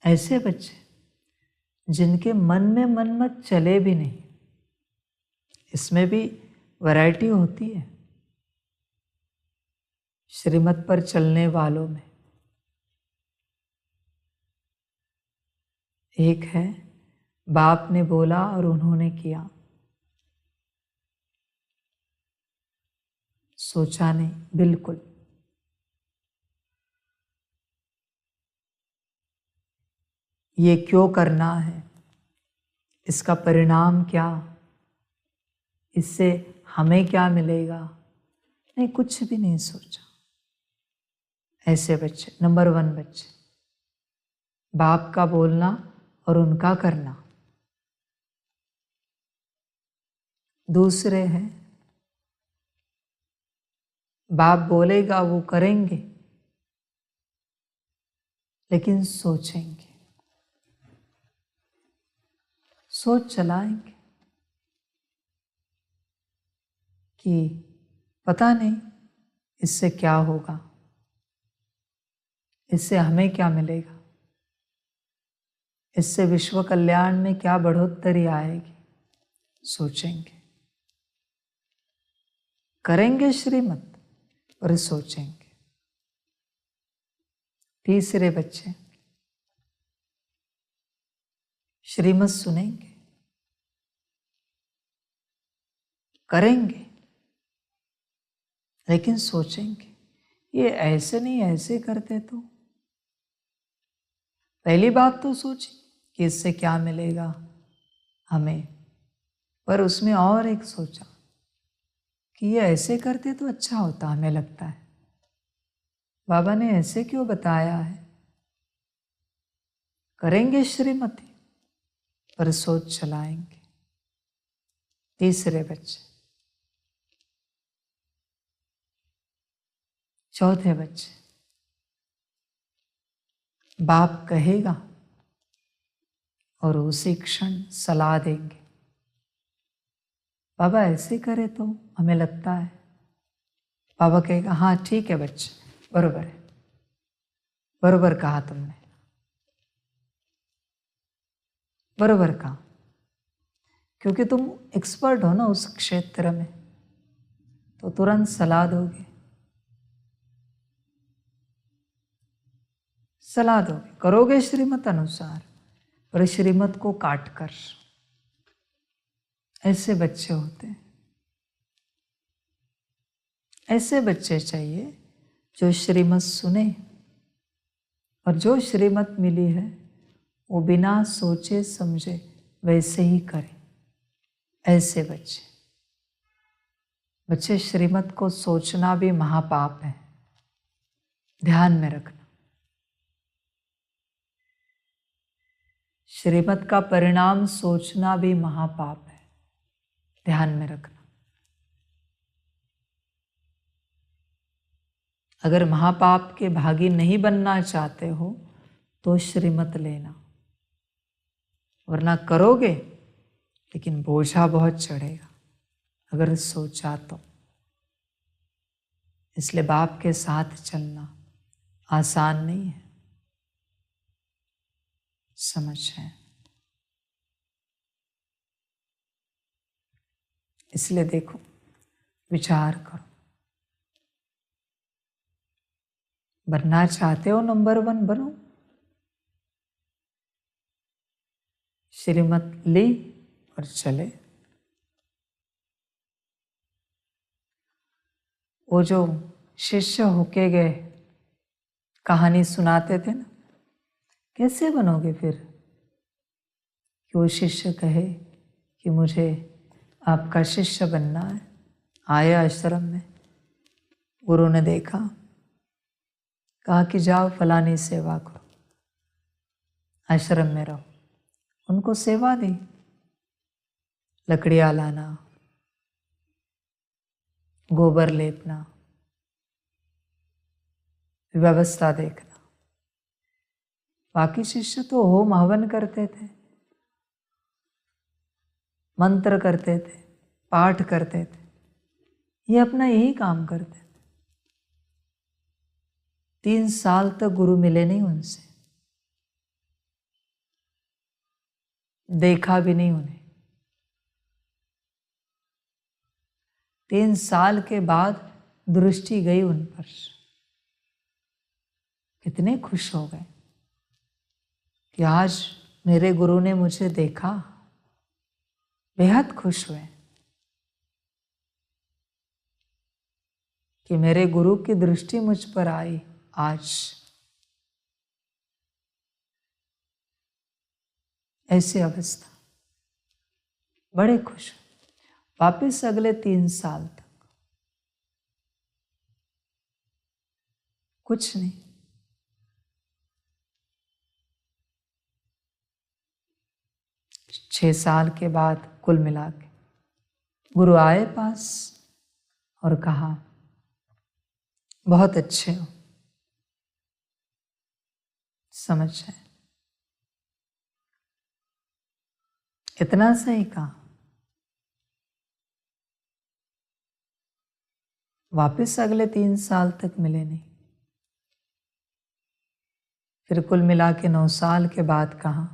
ऐसे बच्चे जिनके मन में मनमत चले भी नहीं, इसमें भी वैरायटी होती है श्रीमत पर चलने वालों में। एक है बाप ने बोला और उन्होंने किया, सोचा नहीं बिल्कुल। ये क्यों करना है इसका परिणाम क्या, इससे हमें क्या मिलेगा, नहीं, कुछ भी नहीं सोचा। ऐसे बच्चे, नंबर 1 बच्चे, बाप का बोलना और उनका करना। दूसरे हैं, बाप बोलेगा वो करेंगे, लेकिन सोचेंगे, सोच चलाएंगे कि पता नहीं इससे क्या होगा, इससे हमें क्या मिलेगा, इससे विश्व कल्याण में क्या बढ़ोतरी आएगी। सोचेंगे, करेंगे श्रीमत और सोचेंगे। तीसरे बच्चे, श्रीमत सुनेंगे, करेंगे, लेकिन सोचेंगे ये ऐसे नहीं, ऐसे करते तो। पहली बात तो सोची कि इससे क्या मिलेगा हमें, पर उसमें और एक सोचा कि ये ऐसे करते तो अच्छा होता, हमें लगता है बाबा ने ऐसे क्यों बताया है। करेंगे श्रीमती पर सोच चलाएंगे। तीसरे बच्चे, चौथे बच्चे, बाप कहेगा और उसी क्षण सलाह देंगे, बाबा ऐसे करे तो हमें लगता है। बाबा कहेगा हाँ ठीक है बच्चे, बरोबर है, बरोबर कहा तुमने, बरोबर कहा, क्योंकि तुम एक्सपर्ट हो ना उस क्षेत्र में, तो तुरंत सलाह दोगे, सलाह दोगे, करोगे श्रीमत अनुसार और श्रीमत को काट कर। ऐसे बच्चे होते हैं, ऐसे बच्चे चाहिए जो श्रीमत सुने और जो श्रीमत मिली है वो बिना सोचे समझे वैसे ही करे। ऐसे बच्चे, बच्चे श्रीमत को सोचना भी महापाप है, ध्यान में रखना। श्रीमत का परिणाम सोचना भी महापाप है, ध्यान में रखना। अगर महापाप के भागी नहीं बनना चाहते हो तो श्रीमत लेना, वरना करोगे लेकिन बोझा बहुत चढ़ेगा अगर सोचा तो। इसलिए बाप के साथ चलना आसान नहीं है, समझ है। इसलिए देखो, विचार करो, बनना चाहते हो नंबर 1 बनो। श्रीमत ली और चले। वो जो शिष्य होके गए, कहानी सुनाते थे ना, कैसे बनोगे फिर कि वो शिष्य कहे कि मुझे आपका शिष्य बनना है। आए आश्रम में, गुरु ने देखा, कहा कि जाओ फलानी सेवा करो, आश्रम में रहो। उनको सेवा दी, लकड़ियाँ लाना, गोबर लेपना, व्यवस्था देखना। बाकी शिष्य तो होम हवन करते थे, मंत्र करते थे, पाठ करते थे, ये अपना यही काम करते थे। 3 साल तक गुरु मिले नहीं उनसे, देखा भी नहीं उन्हें। 3 साल के बाद दृष्टि गई उन पर, कितने खुश हो गए कि आज मेरे गुरु ने मुझे देखा, बेहद खुश हुए कि मेरे गुरु की दृष्टि मुझ पर आई। आज ऐसी अवस्था, बड़े खुश। वापस अगले 3 साल तक कुछ नहीं। 6 साल के बाद कुल मिला के गुरु आए पास और कहा, बहुत अच्छे हो, समझ है। इतना सही कहा। वापस अगले 3 साल तक मिले नहीं। फिर कुल मिला के 9 साल के बाद कहा,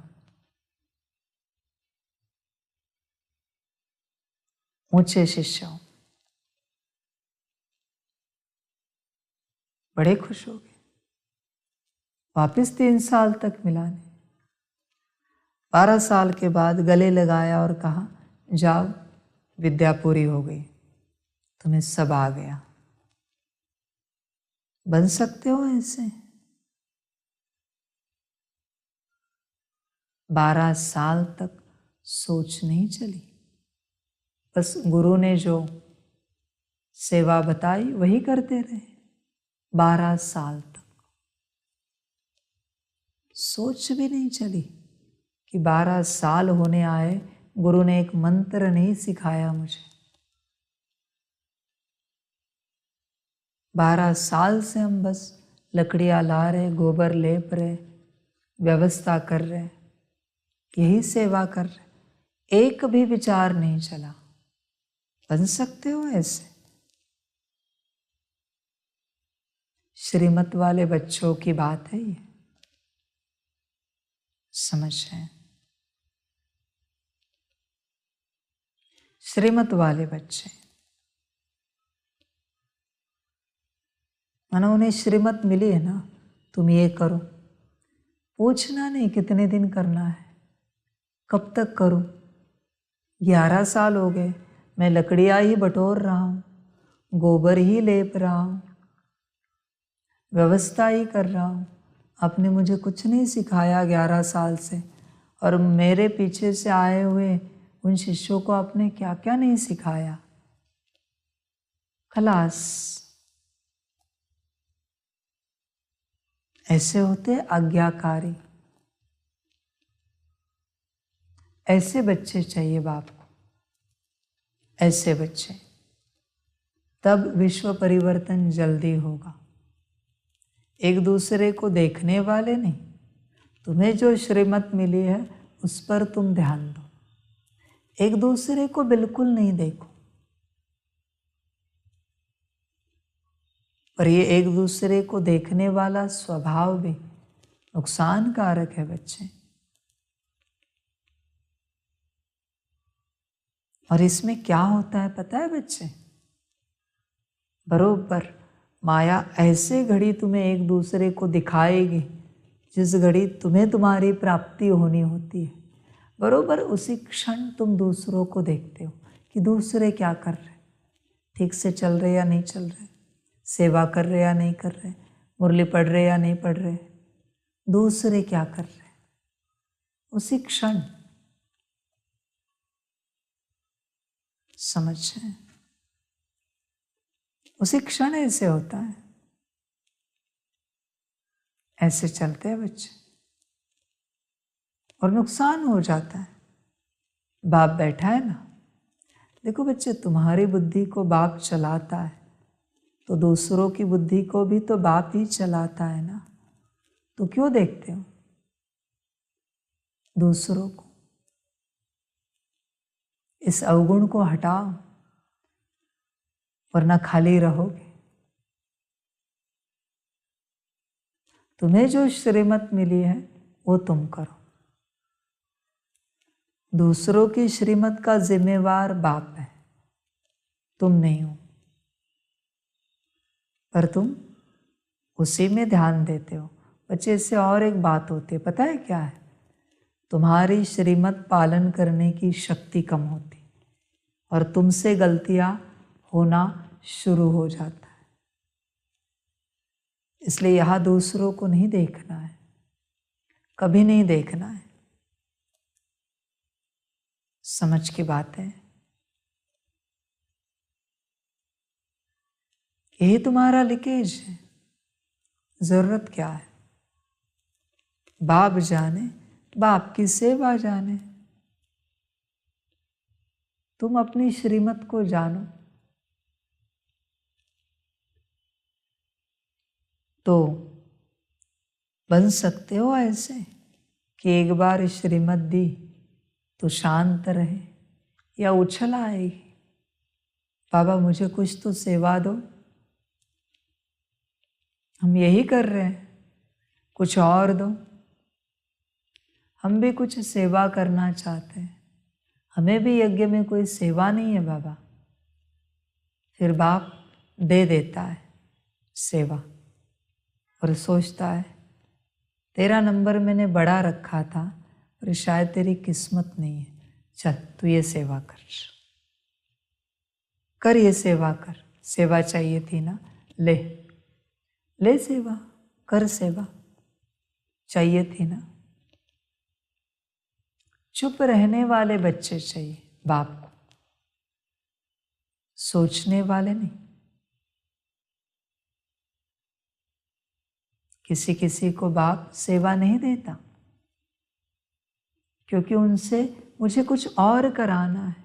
ऊंचे शिष्य हो। बड़े खुश हो गए। वापस 3 साल तक मिला नहीं। 12 साल के बाद गले लगाया और कहा, जाओ, विद्या पूरी हो गई, तुम्हें सब आ गया, बन सकते हो ऐसे। 12 साल तक सोच नहीं चली, बस गुरु ने जो सेवा बताई वही करते रहे। 12 साल तक सोच भी नहीं चली कि 12 साल होने आए, गुरु ने एक मंत्र नहीं सिखाया मुझे। 12 साल से हम बस लकड़ियाँ ला रहे, गोबर लेप रहे, व्यवस्था कर रहे, यही सेवा कर रहे, एक भी विचार नहीं चला। बन सकते हो ऐसे। श्रीमत वाले बच्चों की बात है ये, समझ है। श्रीमत वाले बच्चे, मानो उन्हें श्रीमत मिली है ना, तुम ये करो, पूछना नहीं कितने दिन करना है, कब तक करूं। 11 साल हो गए, मैं लकड़ियाँ ही बटोर रहा हूँ, गोबर ही लेप रहा हूँ, व्यवस्था ही कर रहा हूँ। आपने मुझे कुछ नहीं सिखाया 11 साल से, और मेरे पीछे से आए हुए उन शिष्यों को आपने क्या क्या नहीं सिखाया। खलास। ऐसे होते आज्ञाकारी। ऐसे बच्चे चाहिए बाप को, ऐसे बच्चे, तब विश्व परिवर्तन जल्दी होगा। एक दूसरे को देखने वाले नहीं, तुम्हें जो श्रीमत मिली है उस पर तुम ध्यान दो। एक दूसरे को बिल्कुल नहीं देखो। पर ये एक दूसरे को देखने वाला स्वभाव भी नुकसानकारक है बच्चे। और इसमें क्या होता है पता है बच्चे? बरोबर माया ऐसे घड़ी तुम्हें एक दूसरे को दिखाएगी जिस घड़ी तुम्हें तुम्हारी प्राप्ति होनी होती है। बरोबर उसी क्षण तुम दूसरों को देखते हो कि दूसरे क्या कर रहे, ठीक से चल रहे या नहीं चल रहे, सेवा कर रहे या नहीं कर रहे, मुरली पढ़ रहे या नहीं पढ़ रहे, दूसरे क्या कर रहे। उसी क्षण समझ है, उसी क्षण ऐसे होता है। ऐसे चलते हैं बच्चे और नुकसान हो जाता है। बाप बैठा है ना, देखो बच्चे, तुम्हारी बुद्धि को बाप चलाता है तो दूसरों की बुद्धि को भी तो बाप ही चलाता है ना। तो क्यों देखते हो दूसरों को? इस अवगुण को हटाओ, वरना खाली रहोगे। तुम्हें जो श्रीमत मिली है वो तुम करो। दूसरों की श्रीमत का जिम्मेवार बाप है, तुम नहीं हो। पर तुम उसी में ध्यान देते हो। बच्चे, इससे और एक बात होती है, पता है क्या है? तुम्हारी श्रीमत पालन करने की शक्ति कम होती और तुमसे गलतियां होना शुरू हो जाता है। इसलिए यहाँ दूसरों को नहीं देखना है, कभी नहीं देखना है। समझ की बात है। यही तुम्हारा लीकेज है। जरूरत क्या है? बाप जाने, बाप की सेवा जाने। तुम अपनी श्रीमत को जानो तो बन सकते हो ऐसे कि एक बार श्रीमत दी तो शांत रहे, या उछल आएगी, बाबा मुझे कुछ तो सेवा दो। हम यही कर रहे हैं, कुछ और दो। हम भी कुछ सेवा करना चाहते हैं, हमें भी यज्ञ में कोई सेवा नहीं है बाबा। फिर बाप दे देता है सेवा और सोचता है तेरा नंबर मैंने बड़ा रखा था, पर शायद तेरी किस्मत नहीं है। चल तू ये सेवा कर ये सेवा कर। सेवा चाहिए थी ना, ले ले सेवा कर। सेवा चाहिए थी ना। चुप रहने वाले बच्चे चाहिए बाप को, सोचने वाले नहीं। किसी किसी को बाप सेवा नहीं देता क्योंकि उनसे मुझे कुछ और कराना है,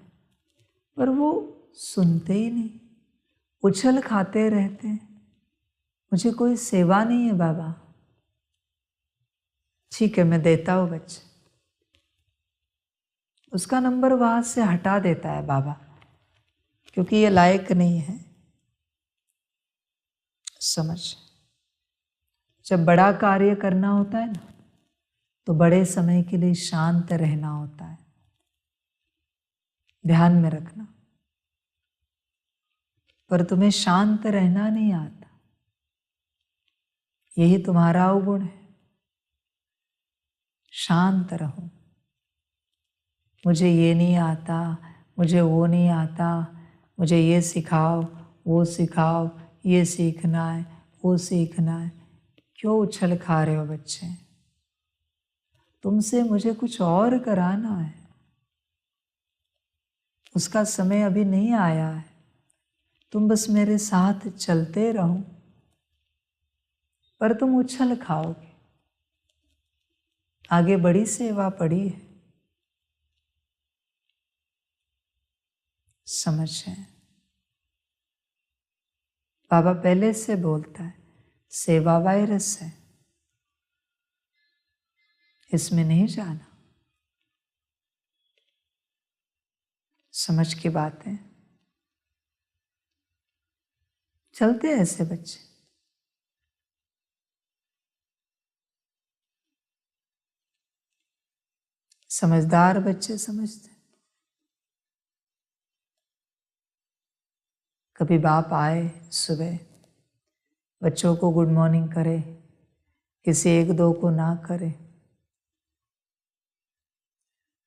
पर वो सुनते ही नहीं, उछल खाते रहते हैं। मुझे कोई सेवा नहीं है बाबा। ठीक है मैं देता हूँ बच्चे। उसका नंबर वहां से हटा देता है बाबा, क्योंकि ये लायक नहीं है। समझ, जब बड़ा कार्य करना होता है ना, तो बड़े समय के लिए शांत रहना होता है। ध्यान में रखना। पर तुम्हें शांत रहना नहीं आता, यही तुम्हारा अवगुण है। शांत रहो। मुझे ये नहीं आता, मुझे वो नहीं आता, मुझे ये सिखाओ, वो सिखाओ, ये सीखना है, वो सीखना है। क्यों उछल खा रहे हो बच्चे? तुमसे मुझे कुछ और कराना है, उसका समय अभी नहीं आया है। तुम बस मेरे साथ चलते रहो, पर तुम उछल खाओगे। आगे बड़ी सेवा पड़ी है। समझ है? बाबा पहले से बोलता है सेवा वायरस है, इसमें नहीं जाना। समझ की बात है। चलते हैं ऐसे बच्चे। समझदार बच्चे समझते। कभी बाप आए सुबह, बच्चों को गुड मॉर्निंग करे, किसी एक दो को ना करे।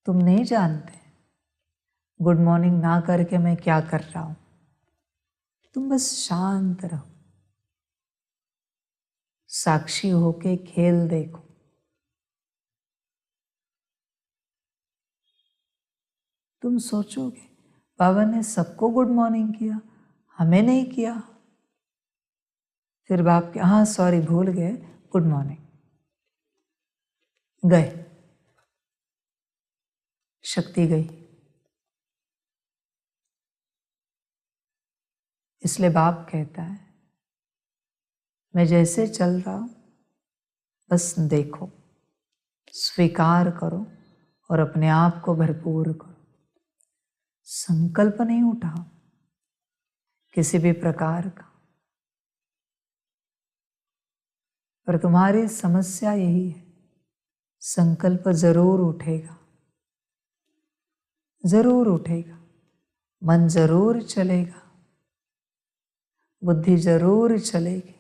तुम नहीं जानते गुड मॉर्निंग ना करके मैं क्या कर रहा हूं। तुम बस शांत रहो, साक्षी होके खेल देखो। तुम सोचोगे बाबा ने सबको गुड मॉर्निंग किया, हमें नहीं किया। फिर बाप के हाँ सॉरी भूल गए, गुड मॉर्निंग, गए, शक्ति गई। इसलिए बाप कहता है मैं जैसे चल रहा हूं बस देखो, स्वीकार करो और अपने आप को भरपूर करो। संकल्प नहीं उठाओ किसी भी प्रकार का। पर तुम्हारी समस्या यही है, संकल्प जरूर उठेगा, जरूर उठेगा। मन जरूर चलेगा, बुद्धि जरूर चलेगी।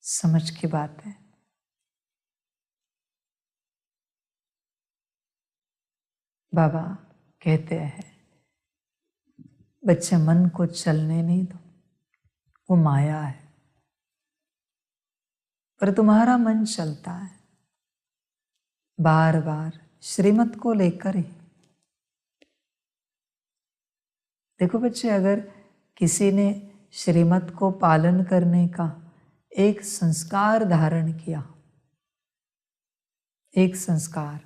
समझ की बात है। बाबा कहते हैं बच्चे मन को चलने नहीं दो, वो माया है। पर तुम्हारा मन चलता है, बार बार श्रीमत को लेकर ही। देखो बच्चे, अगर किसी ने श्रीमत को पालन करने का एक संस्कार धारण किया, एक संस्कार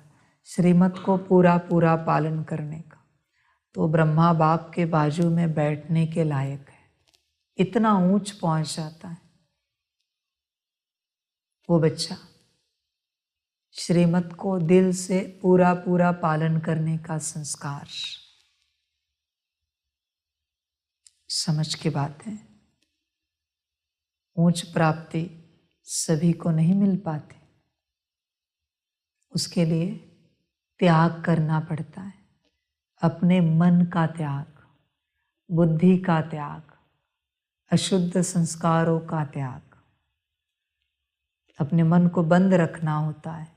श्रीमत को पूरा पूरा पालन करने का, तो ब्रह्मा बाप के बाजू में बैठने के लायक है, इतना ऊंच पहुंच जाता है वो बच्चा। श्रीमत को दिल से पूरा पूरा पालन करने का संस्कार। समझ की बात है। ऊंच प्राप्ति सभी को नहीं मिल पाती, उसके लिए त्याग करना पड़ता है। अपने मन का त्याग, बुद्धि का त्याग, अशुद्ध संस्कारों का त्याग। अपने मन को बंद रखना होता है,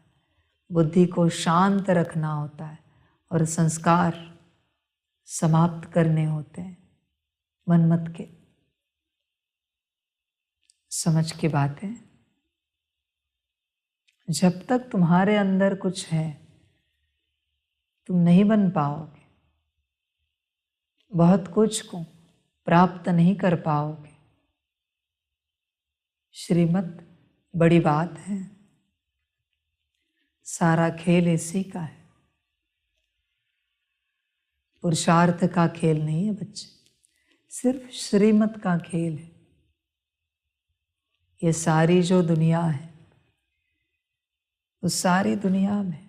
बुद्धि को शांत रखना होता है और संस्कार समाप्त करने होते हैं मनमत के। समझ की बात है। जब तक तुम्हारे अंदर कुछ है, तुम नहीं बन पाओगे, बहुत कुछ को प्राप्त नहीं कर पाओगे। श्रीमत बड़ी बात है, सारा खेल इसी का है। पुरुषार्थ का खेल नहीं है बच्चे, सिर्फ श्रीमत का खेल है। ये सारी जो दुनिया है, उस सारी दुनिया में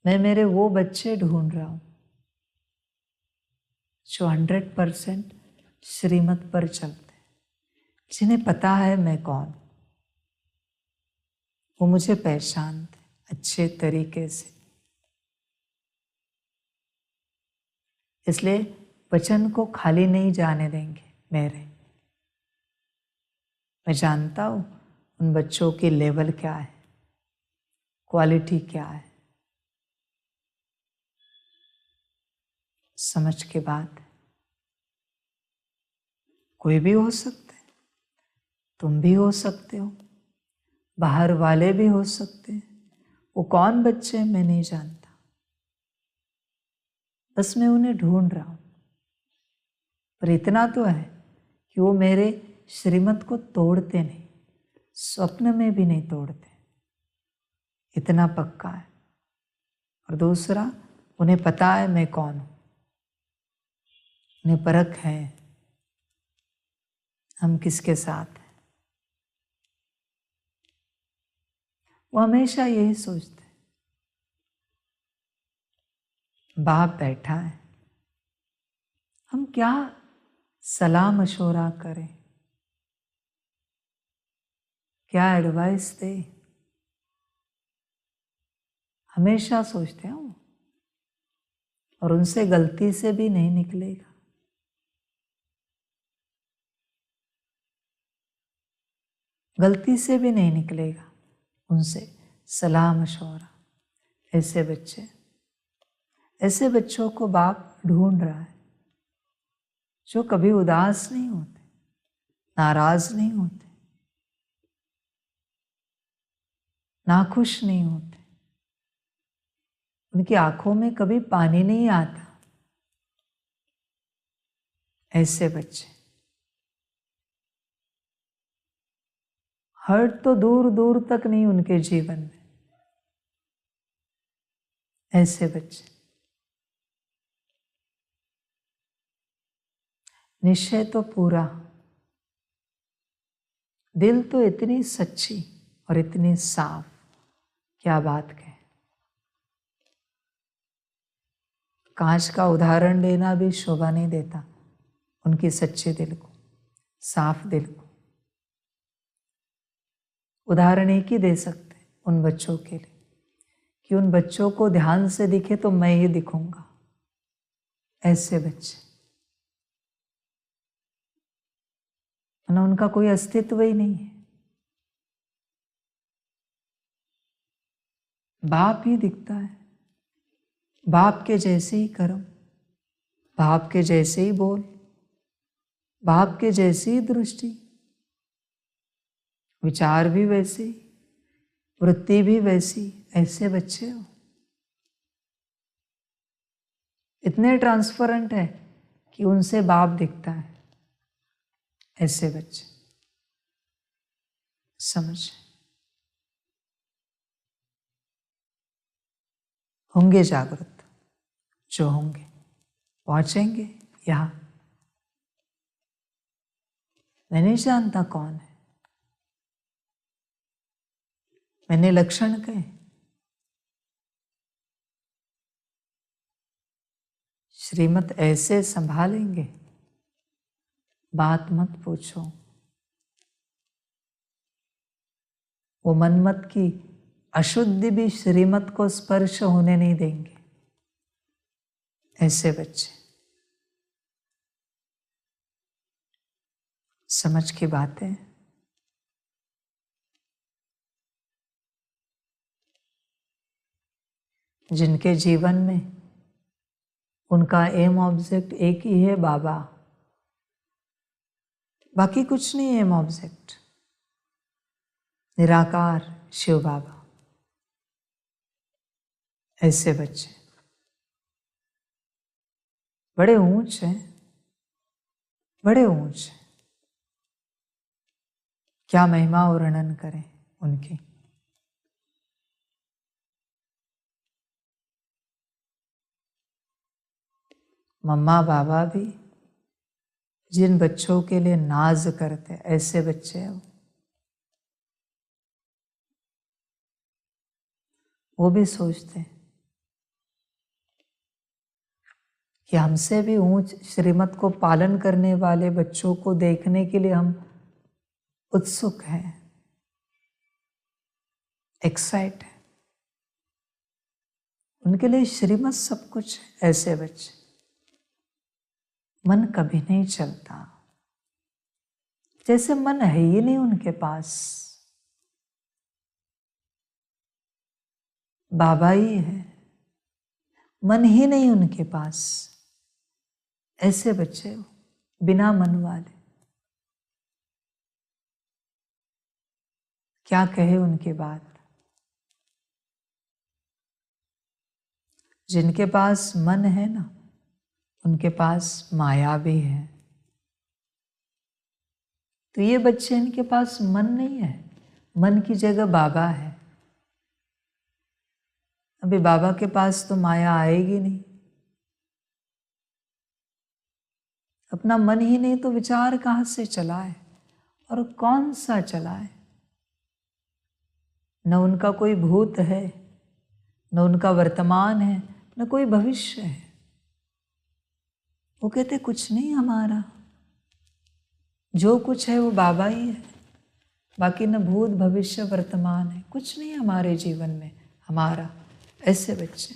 मैं मेरे वो बच्चे ढूंढ रहा हूं जो 100% श्रीमत पर चलते हैं, जिन्हें पता है मैं कौन, वो मुझे पहचानते अच्छे तरीके से। इसलिए वचन को खाली नहीं जाने देंगे मेरे। मैं जानता हूं उन बच्चों की लेवल क्या है, क्वालिटी क्या है। समझ के बाद कोई भी हो सकते हैं, तुम भी हो सकते हो, बाहर वाले भी हो सकते हैं। वो कौन बच्चे मैं नहीं जानता, बस मैं उन्हें ढूंढ रहा हूं। पर इतना तो है कि वो मेरे श्रीमत को तोड़ते नहीं, स्वप्न में भी नहीं तोड़ते, इतना पक्का है। और दूसरा, उन्हें पता है मैं कौन हूं, उन्हें परख है हम किसके साथ हैं। वो हमेशा यही सोचते हैं, बाप बैठा है, हम क्या सलाह मशवरा करें, क्या एडवाइस दे। हमेशा सोचते हैं वो, और उनसे गलती से भी नहीं निकलेगा। गलती से भी नहीं निकलेगा उनसे सलाह मशवरा। ऐसे बच्चों को बाप ढूंढ रहा है, जो कभी उदास नहीं होते, नाराज नहीं होते, नाखुश नहीं होते, उनकी आंखों में कभी पानी नहीं आता। ऐसे बच्चे हर्ट तो दूर दूर तक नहीं उनके जीवन में। ऐसे बच्चे निश्चय तो पूरा, दिल तो इतनी सच्ची और इतनी साफ, क्या बात कहे। कांच का उदाहरण लेना भी शोभा नहीं देता उनकी सच्चे दिल को, साफ दिल को। उदाहरण एक ही दे सकते हैं उन बच्चों के लिए, कि उन बच्चों को ध्यान से दिखे तो मैं ही दिखूंगा। ऐसे बच्चे, ना उनका कोई अस्तित्व ही नहीं है, बाप ही दिखता है। बाप के जैसे ही कर्म, बाप के जैसे ही बोल, बाप के जैसी ही दृष्टि, विचार भी वैसे, वृत्ति भी वैसी। ऐसे बच्चे हो, इतने ट्रांसपेरेंट है कि उनसे बाप दिखता है। ऐसे बच्चे समझ होंगे जागृत, जो होंगे पहुंचेंगे यहाँ। मैं नहीं जानता कौन है, मैंने लक्षण कहे, श्रीमत ऐसे संभालेंगे, बात मत पूछो। वो मनमत की अशुद्धि भी श्रीमत को स्पर्श होने नहीं देंगे। ऐसे बच्चे समझ की बातें। जिनके जीवन में उनका एम ऑब्जेक्ट एक ही है, बाबा, बाकी कुछ नहीं है एम ऑब्जेक्ट, निराकार शिव बाबा। ऐसे बच्चे बड़े ऊंच हैं, बड़े ऊंच हैं। क्या महिमा वर्णन करें उनकी। मम्मा बाबा भी जिन बच्चों के लिए नाज करते, ऐसे बच्चे हैं वो भी सोचते कि हमसे भी ऊंच श्रीमत को पालन करने वाले बच्चों को देखने के लिए हम उत्सुक हैं, एक्साइट है। उनके लिए श्रीमत सब कुछ है। ऐसे बच्चे मन कभी नहीं चलता, जैसे मन है ही नहीं उनके पास, बाबा ही है, मन ही नहीं उनके पास। ऐसे बच्चे बिना मन वाले, क्या कहे उनकी बात। जिनके पास मन है ना, उनके पास माया भी है। तो ये बच्चे, इनके पास मन नहीं है, मन की जगह बाबा है। अभी बाबा के पास तो माया आएगी नहीं, अपना मन ही नहीं तो विचार कहाँ से चलाए, और कौन सा चलाए। न उनका कोई भूत है, न उनका वर्तमान है, न कोई भविष्य है। वो कहते कुछ नहीं हमारा, जो कुछ है वो बाबा ही है, बाकी न भूत भविष्य वर्तमान है, कुछ नहीं हमारे जीवन में हमारा। ऐसे बच्चे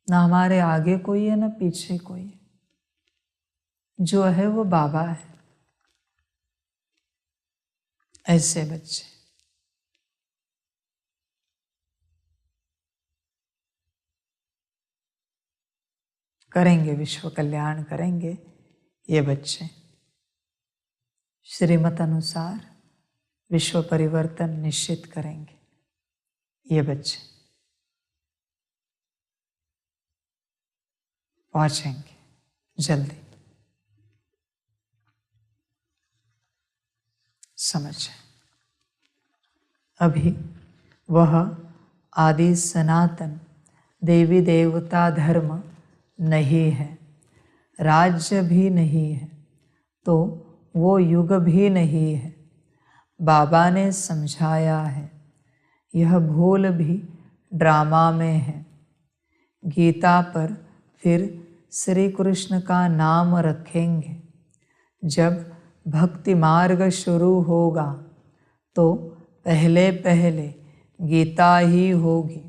ना हमारे आगे कोई है, ना पीछे कोई है, जो है वो बाबा है। ऐसे बच्चे करेंगे विश्व कल्याण, करेंगे ये बच्चे। श्रीमत अनुसार विश्व परिवर्तन निश्चित करेंगे ये बच्चे, पहुंचेंगे जल्दी। समझें, अभी वह आदि सनातन देवी देवता धर्म नहीं है, राज्य भी नहीं है, तो वो युग भी नहीं है। बाबा ने समझाया है, यह भूल भी ड्रामा में है। गीता पर फिर श्री कृष्ण का नाम रखेंगे। जब भक्ति मार्ग शुरू होगा तो पहले पहले गीता ही होगी।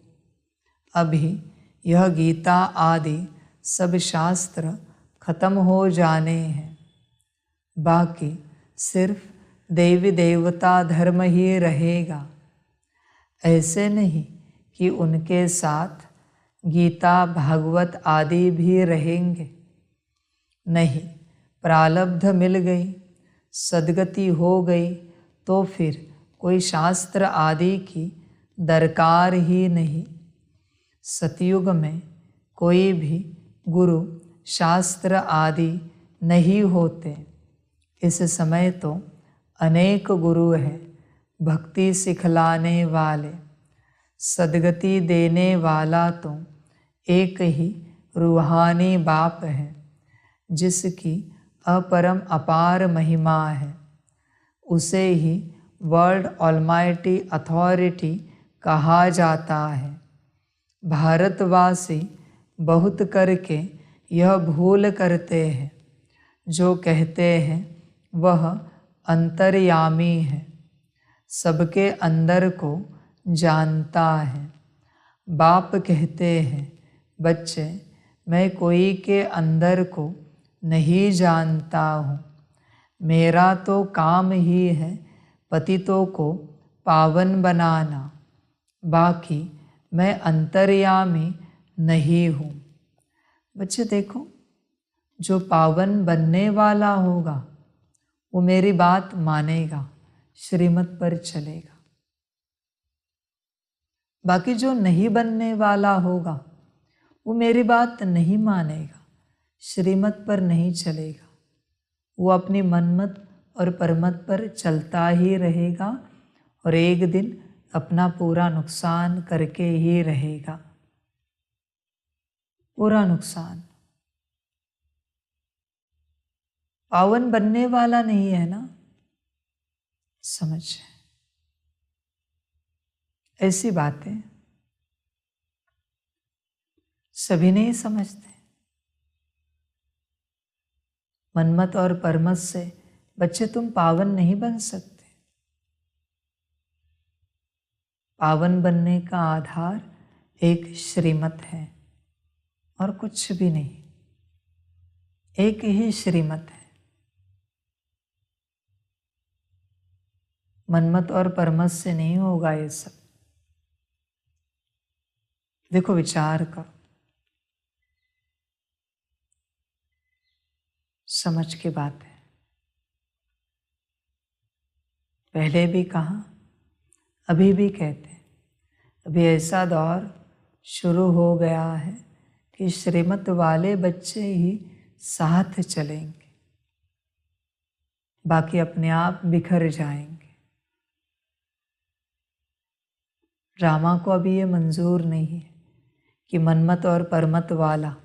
अभी यह गीता आदि सब शास्त्र खत्म हो जाने हैं, बाकी सिर्फ देवी देवता धर्म ही रहेगा। ऐसे नहीं कि उनके साथ गीता भागवत आदि भी रहेंगे। नहीं, प्रारब्ध मिल गई, सद्गति हो गई तो फिर कोई शास्त्र आदि की दरकार ही नहीं। सतयुग में कोई भी गुरु शास्त्र आदि नहीं होते। इस समय तो अनेक गुरु हैं भक्ति सिखलाने वाले। सद्गति देने वाला तो एक ही रूहानी बाप है, जिसकी अपरम अपार महिमा है। उसे ही वर्ल्ड ऑलमाइटी अथॉरिटी कहा जाता है। भारतवासी बहुत करके यह भूल करते हैं, जो कहते हैं वह अंतर्यामी है, सबके अंदर को जानता है। बाप कहते हैं, बच्चे मैं कोई के अंदर को नहीं जानता हूँ। मेरा तो काम ही है पतितों को पावन बनाना, बाकी मैं अंतर्यामी नहीं हूँ। बच्चे देखो, जो पावन बनने वाला होगा वो मेरी बात मानेगा, श्रीमत पर चलेगा। बाकी जो नहीं बनने वाला होगा वो मेरी बात नहीं मानेगा, श्रीमत पर नहीं चलेगा। वो अपनी मनमत और परमत पर चलता ही रहेगा और एक दिन अपना पूरा नुकसान करके ही रहेगा। पूरा नुकसान। पावन बनने वाला नहीं है ना, समझ। ऐसी बातें सभी नहीं समझते। मनमत और परमत से बच्चे तुम पावन नहीं बन सकते। पावन बनने का आधार एक श्रीमत है और कुछ भी नहीं। एक ही श्रीमत है। मनमत और परमत से नहीं होगा ये सब। देखो, विचार करो, समझ की बात है। पहले भी कहा, अभी भी कहते हैं, अभी ऐसा दौर शुरू हो गया है कि श्रीमत वाले बच्चे ही साथ चलेंगे, बाकी अपने आप बिखर जाएंगे। ड्रामा को अभी ये मंजूर नहीं है कि मनमत और परमत वाला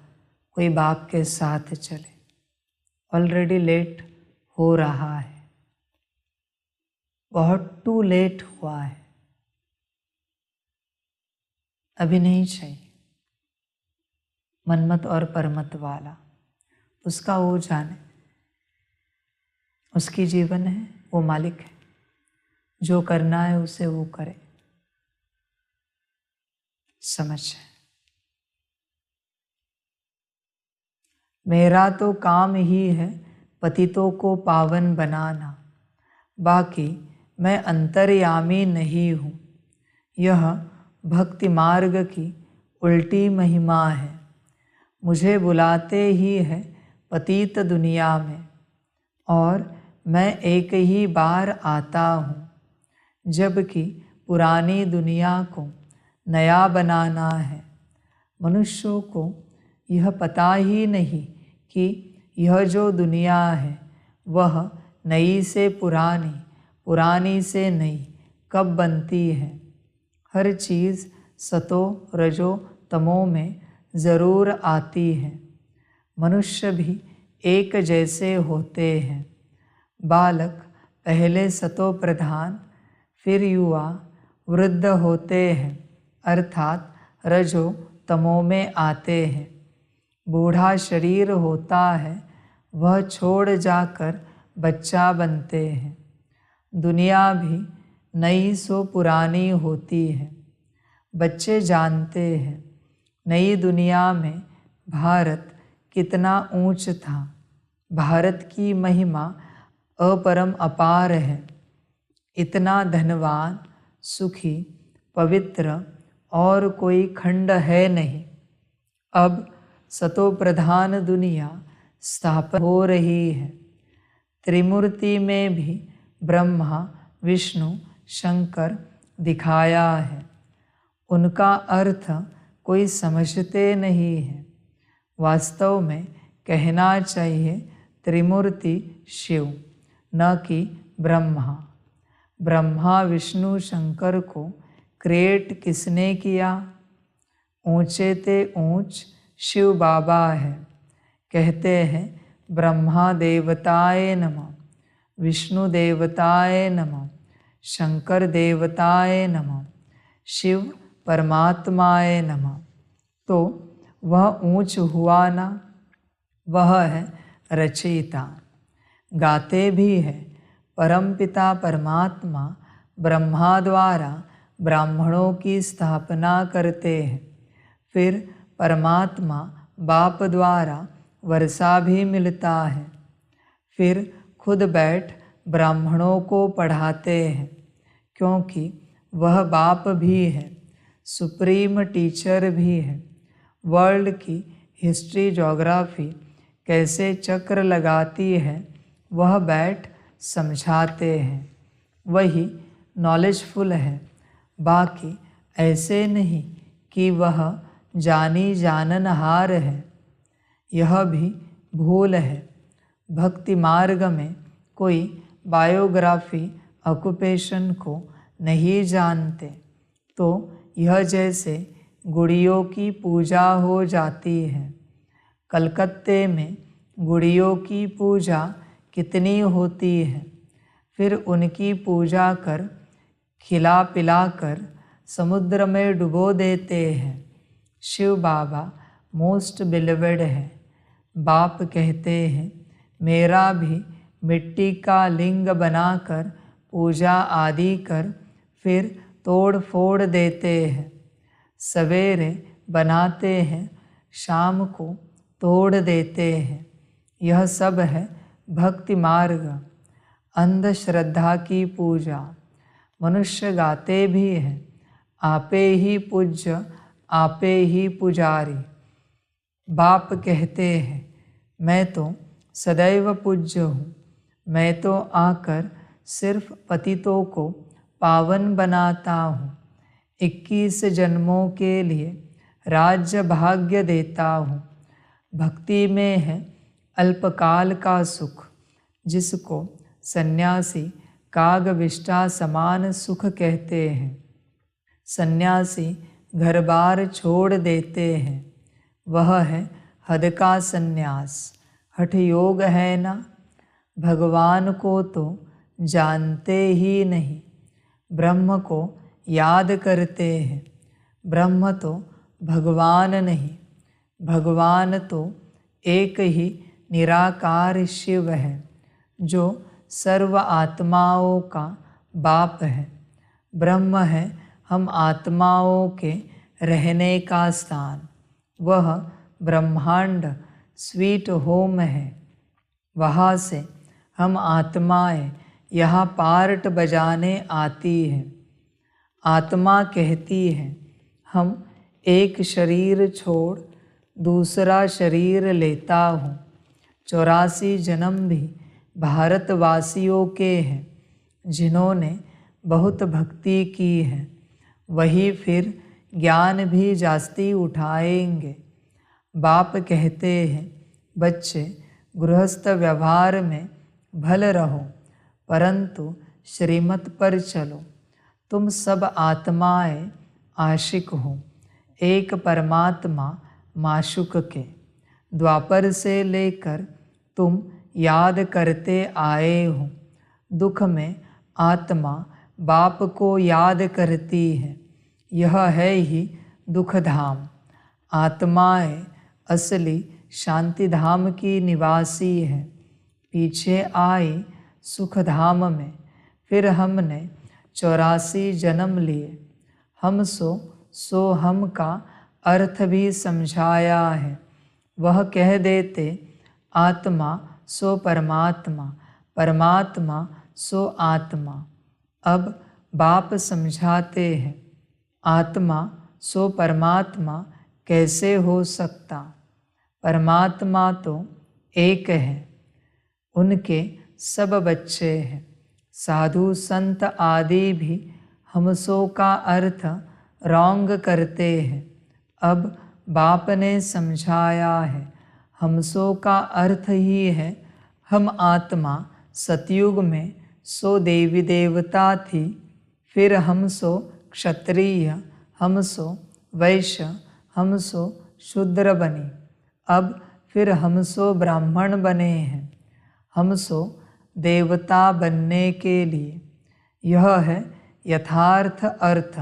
कोई बाप के साथ चले। ऑलरेडी लेट हो रहा है, बहुत टू लेट हुआ है। अभी नहीं चाहिए। मनमत और परमत वाला, उसका वो जाने, उसकी जीवन है, वो मालिक है। जो करना है उसे वो करे। समझ। मेरा तो काम ही है पतितों को पावन बनाना, बाकी मैं अंतर्यामी नहीं हूँ। यह भक्ति मार्ग की उल्टी महिमा है। मुझे बुलाते ही है पतित दुनिया में, और मैं एक ही बार आता हूँ, जबकि पुरानी दुनिया को नया बनाना है। मनुष्यों को यह पता ही नहीं कि यह जो दुनिया है वह नई से पुरानी, पुरानी से नई कब बनती है। हर चीज़ सतो रजो तमो में ज़रूर आती है। मनुष्य भी एक जैसे होते हैं। बालक पहले सतो प्रधान, फिर युवा, वृद्ध होते हैं, अर्थात रजो तमो में आते हैं। बूढ़ा शरीर होता है, वह छोड़ जाकर बच्चा बनते हैं। दुनिया भी नई सो पुरानी होती है। बच्चे जानते हैं नई दुनिया में भारत कितना ऊंच था। भारत की महिमा अपरम अपार है। इतना धनवान, सुखी, पवित्र और कोई खंड है नहीं। अब सतो प्रधान दुनिया स्थापित हो रही है। त्रिमूर्ति में भी ब्रह्मा, विष्णु, शंकर दिखाया है। उनका अर्थ कोई समझते नहीं है। वास्तव में कहना चाहिए त्रिमूर्ति शिव, न कि ब्रह्मा। ब्रह्मा विष्णु शंकर को क्रिएट किसने किया? ऊंचे ते ऊंच शिव बाबा है। कहते हैं ब्रह्मा देवताय नमः, विष्णु देवताय नमः, शंकर देवताय नमः, शिव परमात्माय नमः। तो वह ऊंच हुआ ना? वह है रचयिता। गाते भी है परमपिता परमात्मा ब्रह्मा द्वारा ब्राह्मणों की स्थापना करते हैं। फिर परमात्मा बाप द्वारा वर्षा भी मिलता है। फिर खुद बैठ ब्राह्मणों को पढ़ाते हैं, क्योंकि वह बाप भी है, सुप्रीम टीचर भी है। वर्ल्ड की हिस्ट्री ज्योग्राफी कैसे चक्र लगाती है वह बैठ समझाते हैं। वही नॉलेजफुल है। बाकी ऐसे नहीं कि वह जानी जाननहार है। यह भी भूल है। भक्ति मार्ग में कोई बायोग्राफी ऑक्यूपेशन को नहीं जानते तो यह जैसे गुड़ियों की पूजा हो जाती है। कलकत्ते में गुड़ियों की पूजा कितनी होती है। फिर उनकी पूजा कर खिला पिला कर समुद्र में डुबो देते हैं। शिव बाबा मोस्ट बिलीवेड है। बाप कहते हैं मेरा भी मिट्टी का लिंग बनाकर पूजा आदि कर फिर तोड़ फोड़ देते हैं। सवेरे बनाते हैं, शाम को तोड़ देते हैं। यह सब है भक्ति मार्ग, अंधश्रद्धा की पूजा। मनुष्य गाते भी हैं आपे ही पूज्य आपे ही पुजारी। बाप कहते हैं मैं तो सदैव पूज्य हूँ। मैं तो आकर सिर्फ पतितों को पावन बनाता हूँ। 21 जन्मों के लिए राज्य भाग्य देता हूँ। भक्ति में है अल्पकाल का सुख, जिसको सन्यासी कागविष्ठा समान सुख कहते हैं। सन्यासी घर बार छोड़ देते हैं। वह है हद का सन्यास। हठ योग है ना? भगवान को तो जानते ही नहीं, ब्रह्म को याद करते हैं। ब्रह्म तो भगवान नहीं, भगवान तो एक ही निराकार शिव है, जो सर्व आत्माओं का बाप है। ब्रह्म है हम आत्माओं के रहने का स्थान। वह ब्रह्मांड स्वीट होम है। वहाँ से हम आत्माएं यहाँ पार्ट बजाने आती हैं। आत्मा कहती है हम एक शरीर छोड़ दूसरा शरीर लेता हूँ। 84 जन्म भी भारतवासियों के हैं, जिन्होंने बहुत भक्ति की है। वही फिर ज्ञान भी जास्ती उठाएंगे। बाप कहते हैं बच्चे गृहस्थ व्यवहार में भल रहो, परंतु श्रीमत पर चलो। तुम सब आत्माएं आशिक हो एक परमात्मा माशुक के। द्वापर से लेकर तुम याद करते आए हो। दुख में आत्मा बाप को याद करती है। यह है ही दुख धाम। आत्माएं असली शांति धाम की निवासी है। पीछे आई सुख धाम में, फिर हमने 84 जन्म लिए। हम सो हम का अर्थ भी समझाया है। वह कह देते आत्मा सो परमात्मा, परमात्मा सो आत्मा। अब बाप समझाते हैं आत्मा सो परमात्मा कैसे हो सकता? परमात्मा तो एक है, उनके सब बच्चे हैं। साधु संत आदि भी हमसो का अर्थ रॉन्ग करते हैं। अब बाप ने समझाया है, हमसो का अर्थ ही है हम आत्मा। सतयुग में सो देवी देवता थी, फिर हम सो क्षत्रिय, हम सो वैश्य, हम सो शूद्र बने। अब फिर हम सो ब्राह्मण बने हैं। हम सो देवता बनने के लिए। यह है यथार्थ अर्थ,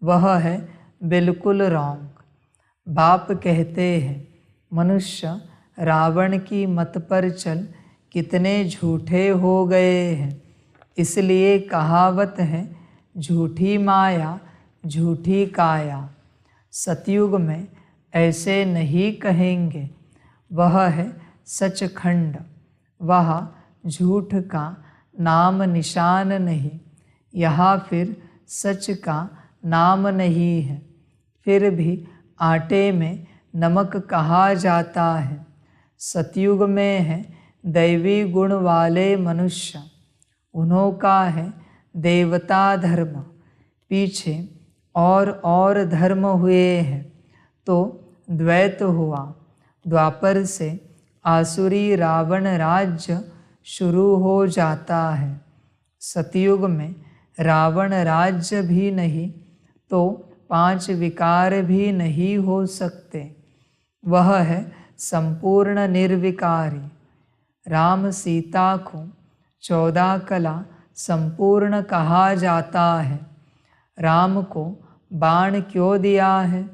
वह है बिल्कुल रॉन्ग। बाप कहते हैं, मनुष्य रावण की मत पर चल कितने झूठे हो गए हैं। इसलिए कहावत है, झूठी माया झूठी काया। सतयुग में ऐसे नहीं कहेंगे, वह है सचखंड। वहाँ झूठ का नाम निशान नहीं, यहाँ फिर सच का नाम नहीं है। फिर भी आटे में नमक कहा जाता है। सतयुग में है दैवी गुण वाले मनुष्य, उन्हों का है देवता धर्म। पीछे और धर्म हुए हैं तो द्वैत हुआ। द्वापर से आसुरी रावण राज्य शुरू हो जाता है। सतयुग में रावण राज्य भी नहीं तो 5 विकार भी नहीं हो सकते। वह है संपूर्ण निर्विकारी। राम सीता को 14 कला संपूर्ण कहा जाता है। राम को बाण क्यों दिया है,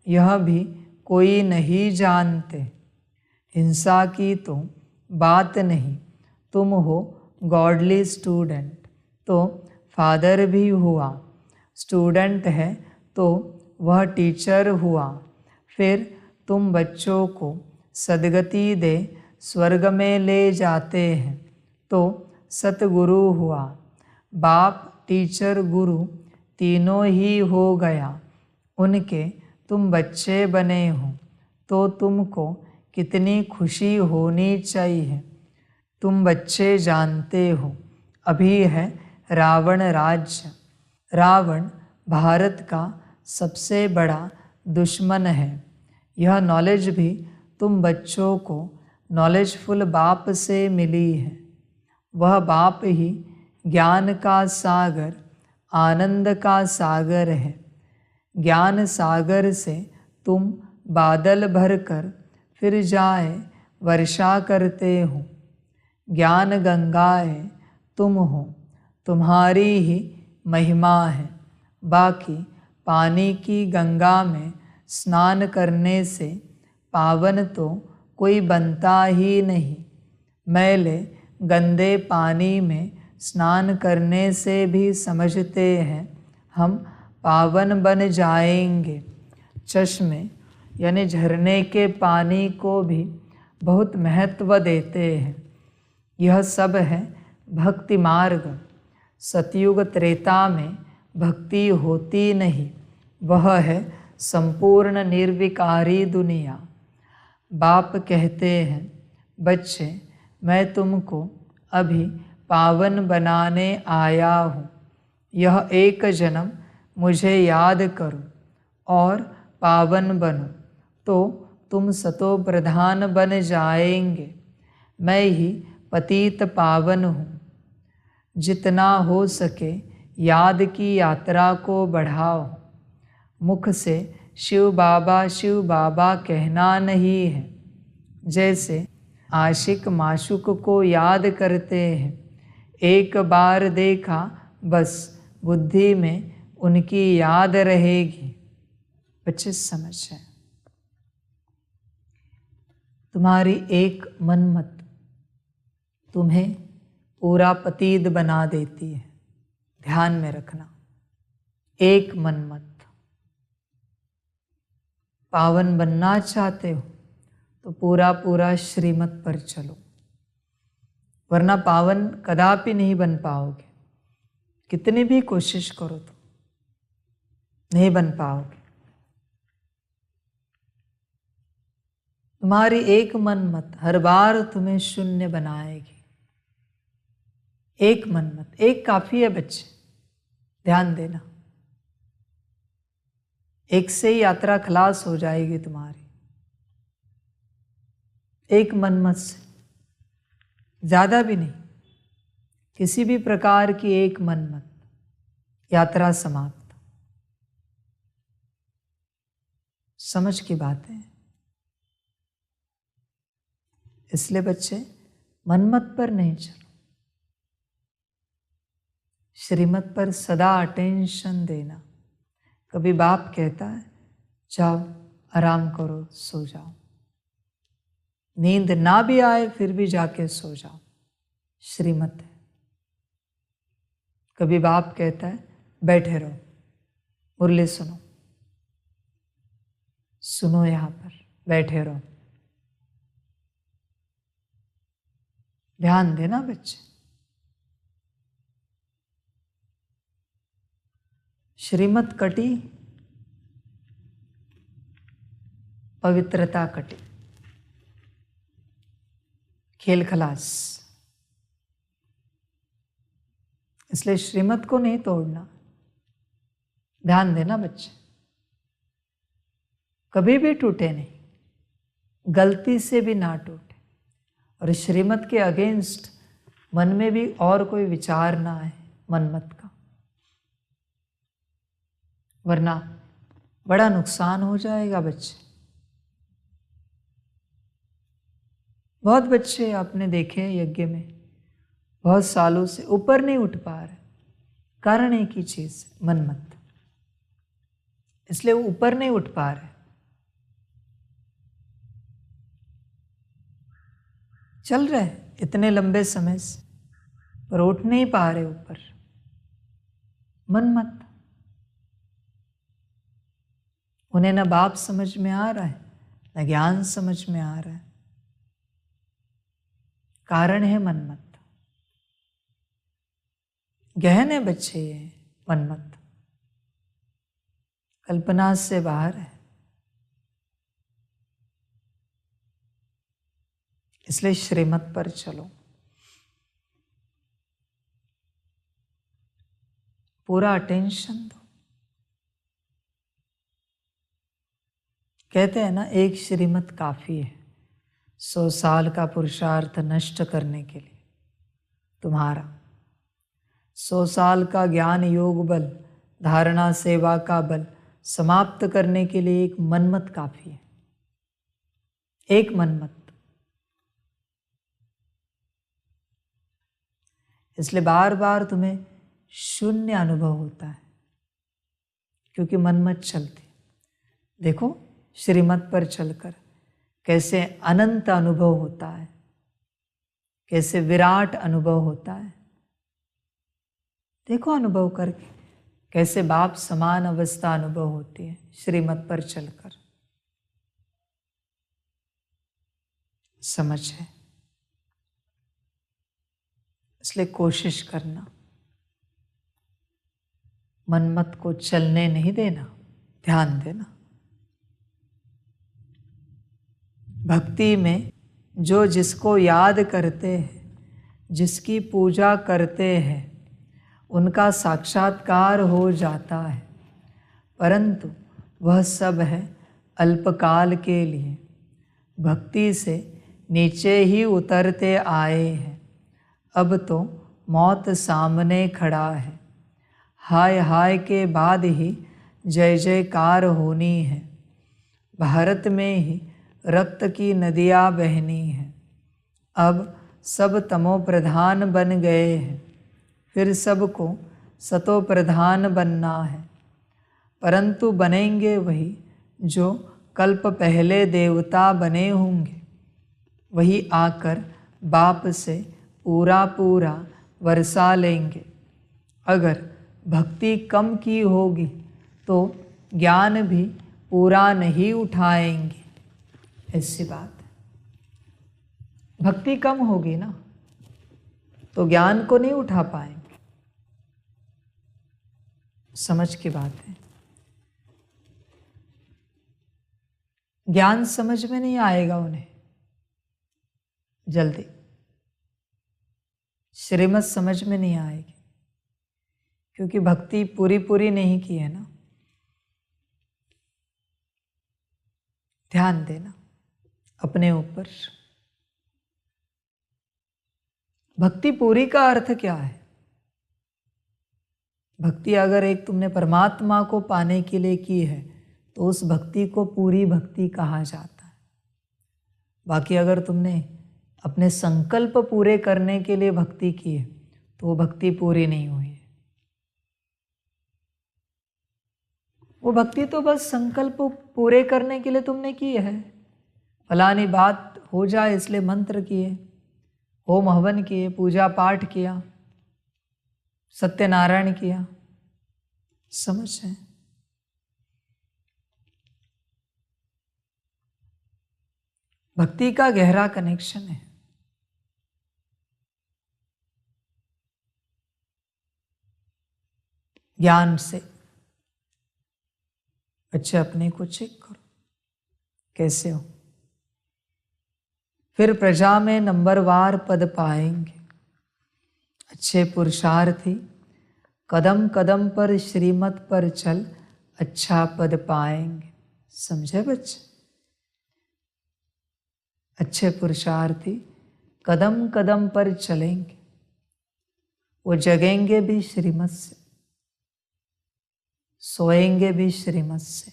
यह भी कोई नहीं जानते। हिंसा की तो बात नहीं, तुम हो गॉडली स्टूडेंट तो फादर भी हुआ। स्टूडेंट है तो वह टीचर हुआ। फिर तुम बच्चों को सद्गति दे स्वर्ग में ले जाते हैं तो सतगुरु हुआ। बाप टीचर गुरु तीनों ही हो गया। उनके तुम बच्चे बने हो तो तुमको कितनी खुशी होनी चाहिए। तुम बच्चे जानते हो अभी है रावण राज्य। रावण भारत का सबसे बड़ा दुश्मन है। यह नॉलेज भी तुम बच्चों को नॉलेजफुल बाप से मिली है। वह बाप ही ज्ञान का सागर, आनंद का सागर है। ज्ञान सागर से तुम बादल भरकर फिर जाए वर्षा करते हो। ज्ञान गंगाएं तुम हो, तुम्हारी ही महिमा है। बाकी पानी की गंगा में स्नान करने से पावन तो कोई बनता ही नहीं। मैले गंदे पानी में स्नान करने से भी समझते हैं हम पावन बन जाएंगे। चश्मे यानी झरने के पानी को भी बहुत महत्व देते हैं। यह सब है भक्ति मार्ग। सतयुग त्रेता में भक्ति होती नहीं, वह है संपूर्ण निर्विकारी दुनिया। बाप कहते हैं, बच्चे मैं तुमको अभी पावन बनाने आया हूँ। यह एक जन्म मुझे याद करो और पावन बनो तो तुम सतो प्रधान बन जाएंगे। मैं ही पतित पावन हूँ। जितना हो सके याद की यात्रा को बढ़ाओ। मुख से शिव बाबा कहना नहीं है। जैसे आशिक माशुक को याद करते हैं, एक बार देखा बस बुद्धि में उनकी याद रहेगी। 25 समझ है। तुम्हारी एक मनमत तुम्हें पूरा पतित बना देती है। ध्यान में रखना, एक मनमत। पावन बनना चाहते हो तो पूरा श्रीमत पर चलो, वरना पावन कदापि नहीं बन पाओगे। कितनी भी कोशिश करो तो नहीं बन पाओगे। तुम्हारी एक मनमत हर बार तुम्हें शून्य बनाएगी। एक मनमत, एक काफी है बच्चे, ध्यान देना। एक से ही यात्रा खलास हो जाएगी तुम्हारी, एक मनमत से, ज़्यादा भी नहीं, किसी भी प्रकार की एक मनमत, यात्रा समाप्त। समझ की बात है। इसलिए बच्चे मनमत पर नहीं चलो, श्रीमत पर सदा अटेंशन देना। कभी बाप कहता है जाओ आराम करो, सो जाओ, नींद ना भी आए फिर भी जाके सो जाओ, श्रीमत है। कभी बाप कहता है बैठे रहो, मुरली सुनो, सुनो, यहां पर बैठे रहो। ध्यान देना बच्चे, श्रीमत कटी, पवित्रता कटी, खेल खलास। इसलिए श्रीमत को नहीं तोड़ना, ध्यान देना बच्चे, कभी भी टूटे नहीं, गलती से भी ना टूटे। और श्रीमत के अगेंस्ट मन में भी और कोई विचार ना आए मनमत का, वरना बड़ा नुकसान हो जाएगा बच्चे। बहुत बच्चे आपने देखे हैं यज्ञ में, बहुत सालों से ऊपर नहीं उठ पा रहे, कारण एक ही चीज, मनमत। इसलिए वो ऊपर नहीं उठ पा रहे, चल रहे इतने लंबे समय से, पर उठ नहीं पा रहे ऊपर, मनमत। उन्हें न बाप समझ में आ रहा है, न ज्ञान समझ में आ रहा है, कारण है मनमत। गहन है बच्चे ये मनमत, कल्पना से बाहर है। इसलिए श्रीमत पर चलो, पूरा अटेंशन दो। कहते हैं ना, एक श्रीमत काफी है 100 साल का पुरुषार्थ नष्ट करने के लिए। तुम्हारा 100 साल का ज्ञान योग बल, धारणा सेवा का बल समाप्त करने के लिए एक मनमत काफी है, एक मनमत। इसलिए बार बार तुम्हें शून्य अनुभव होता है, क्योंकि मनमत चलती। देखो श्रीमत पर चलकर कैसे अनंत अनुभव होता है, कैसे विराट अनुभव होता है। देखो अनुभव करके कैसे बाप समान अवस्था अनुभव होती है श्रीमत पर चलकर। समझ है। इसलिए कोशिश करना, मनमत को चलने नहीं देना, ध्यान देना। भक्ति में जो जिसको याद करते हैं, जिसकी पूजा करते हैं, उनका साक्षात्कार हो जाता है, परंतु वह सब है अल्पकाल के लिए। भक्ति से नीचे ही उतरते आए हैं, अब तो मौत सामने खड़ा है। हाय हाय के बाद ही जय जयकार होनी है। भारत में ही रक्त की नदियाँ बहनी हैं। अब सब तमो प्रधान बन गए हैं, फिर सबको सतो प्रधान बनना है। परंतु बनेंगे वही जो कल्प पहले देवता बने होंगे, वही आकर बाप से पूरा पूरा वर्षा लेंगे। अगर भक्ति कम की होगी तो ज्ञान भी पूरा नहीं उठाएंगे। ऐसी बात है, भक्ति कम होगी ना तो ज्ञान को नहीं उठा पाएंगे। समझ की बात है। ज्ञान समझ में नहीं आएगा उन्हें जल्दी, श्रीमत समझ में नहीं आएगी, क्योंकि भक्ति पूरी पूरी नहीं की है ना। ध्यान देना अपने ऊपर। भक्ति पूरी का अर्थ क्या है? भक्ति अगर एक तुमने परमात्मा को पाने के लिए की है तो उस भक्ति को पूरी भक्ति कहा जाता है। बाकी अगर तुमने अपने संकल्प पूरे करने के लिए भक्ति की है तो वो भक्ति पूरी नहीं हुई है। वो भक्ति तो बस संकल्प पूरे करने के लिए तुमने की है। फलानी बात हो जाए इसलिए मंत्र किए, होम हवन किए, पूजा पाठ किया, सत्यनारायण किया। समझ है? भक्ति का गहरा कनेक्शन है। ज्ञान से। अच्छा, अपने को चेक करो कैसे हो। फिर प्रजा में नंबरवार पद पाएंगे। अच्छे पुरुषार्थी कदम कदम पर श्रीमत पर चल, अच्छा पद पाएंगे। समझे बच्चे? अच्छे पुरुषार्थी कदम कदम पर चलेंगे, वो जगेंगे भी श्रीमत से, सोएंगे भी श्रीमत से,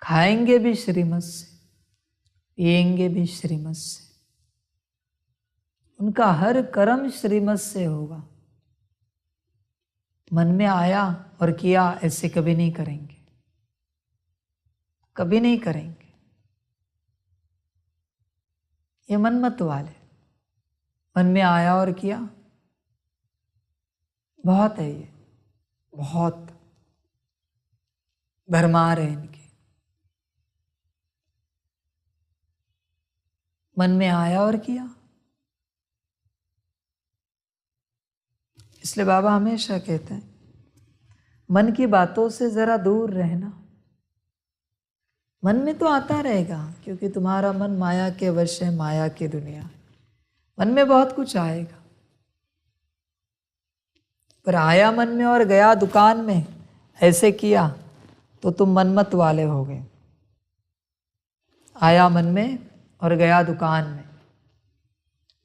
खाएंगे भी श्रीमत से, पिएंगे भी श्रीमत से। उनका हर कर्म श्रीमत से होगा। मन में आया और किया ऐसे कभी नहीं करेंगे, कभी नहीं करेंगे। ये मन मत वाले, मन में आया और किया, बहुत है ये, बहुत भरमार है इनके। मन में आया और किया। इसलिए बाबा हमेशा कहते हैं मन की बातों से जरा दूर रहना। मन में तो आता रहेगा क्योंकि तुम्हारा मन माया के वश है, माया की दुनिया। मन में बहुत कुछ आएगा, पर आया मन में और गया दुकान में, ऐसे किया तो तुम मनमत वाले हो गए। आया मन में और गया दुकान में,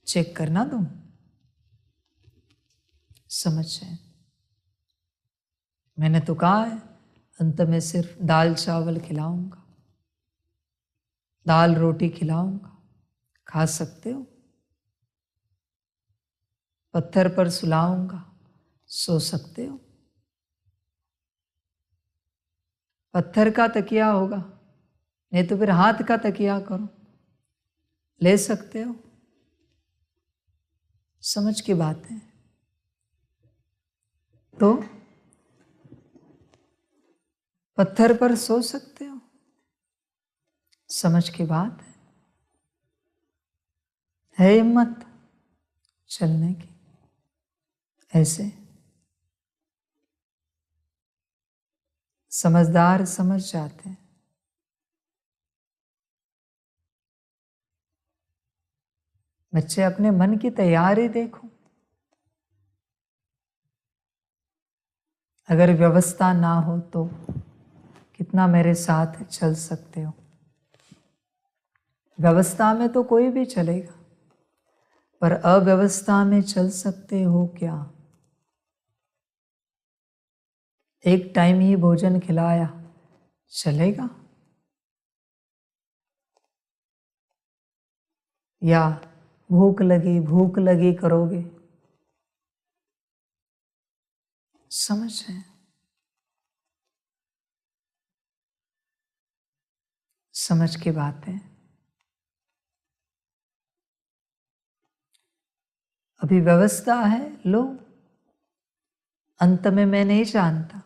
चेक करना तुम। समझ है? मैंने तो कहा है अंत में सिर्फ दाल चावल खिलाऊंगा, दाल रोटी खिलाऊंगा, खा सकते हो। पत्थर पर सुलाऊंगा, सो सकते हो। पत्थर का तकिया होगा, नहीं तो फिर हाथ का तकिया करो, ले सकते हो। समझ की बात है। तो पत्थर पर सो सकते हो, समझ की बात है हिम्मत चलने की। ऐसे समझदार समझ जाते हैं। बच्चे अपने मन की तैयारी देखो। अगर व्यवस्था ना हो तो कितना मेरे साथ चल सकते हो। व्यवस्था में तो कोई भी चलेगा, पर अव्यवस्था में चल सकते हो क्या? एक टाइम ही भोजन खिलाया, चलेगा? या भूख लगी करोगे? समझ है? समझ की बात है। अभी व्यवस्था है, लो। अंत में मैं नहीं जानता,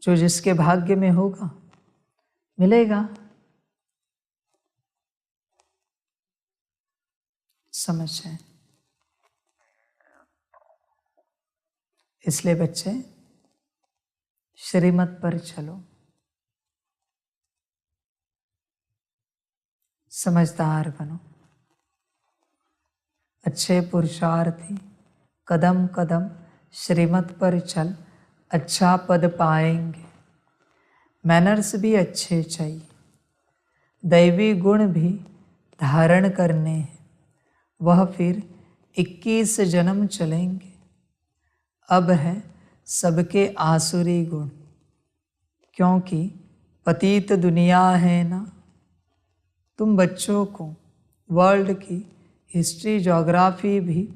जो जिसके भाग्य में होगा मिलेगा। समझ है? इसलिए बच्चे श्रीमत पर चलो, समझदार बनो। अच्छे पुरुषार्थी कदम कदम श्रीमत पर चल, अच्छा पद पाएंगे। मैनर्स भी अच्छे चाहिए, दैवी गुण भी धारण करने हैं। वह फिर 21 जन्म चलेंगे। अब है सबके आसुरी गुण, क्योंकि पतित दुनिया है ना। तुम बच्चों को वर्ल्ड की हिस्ट्री ज्योग्राफी भी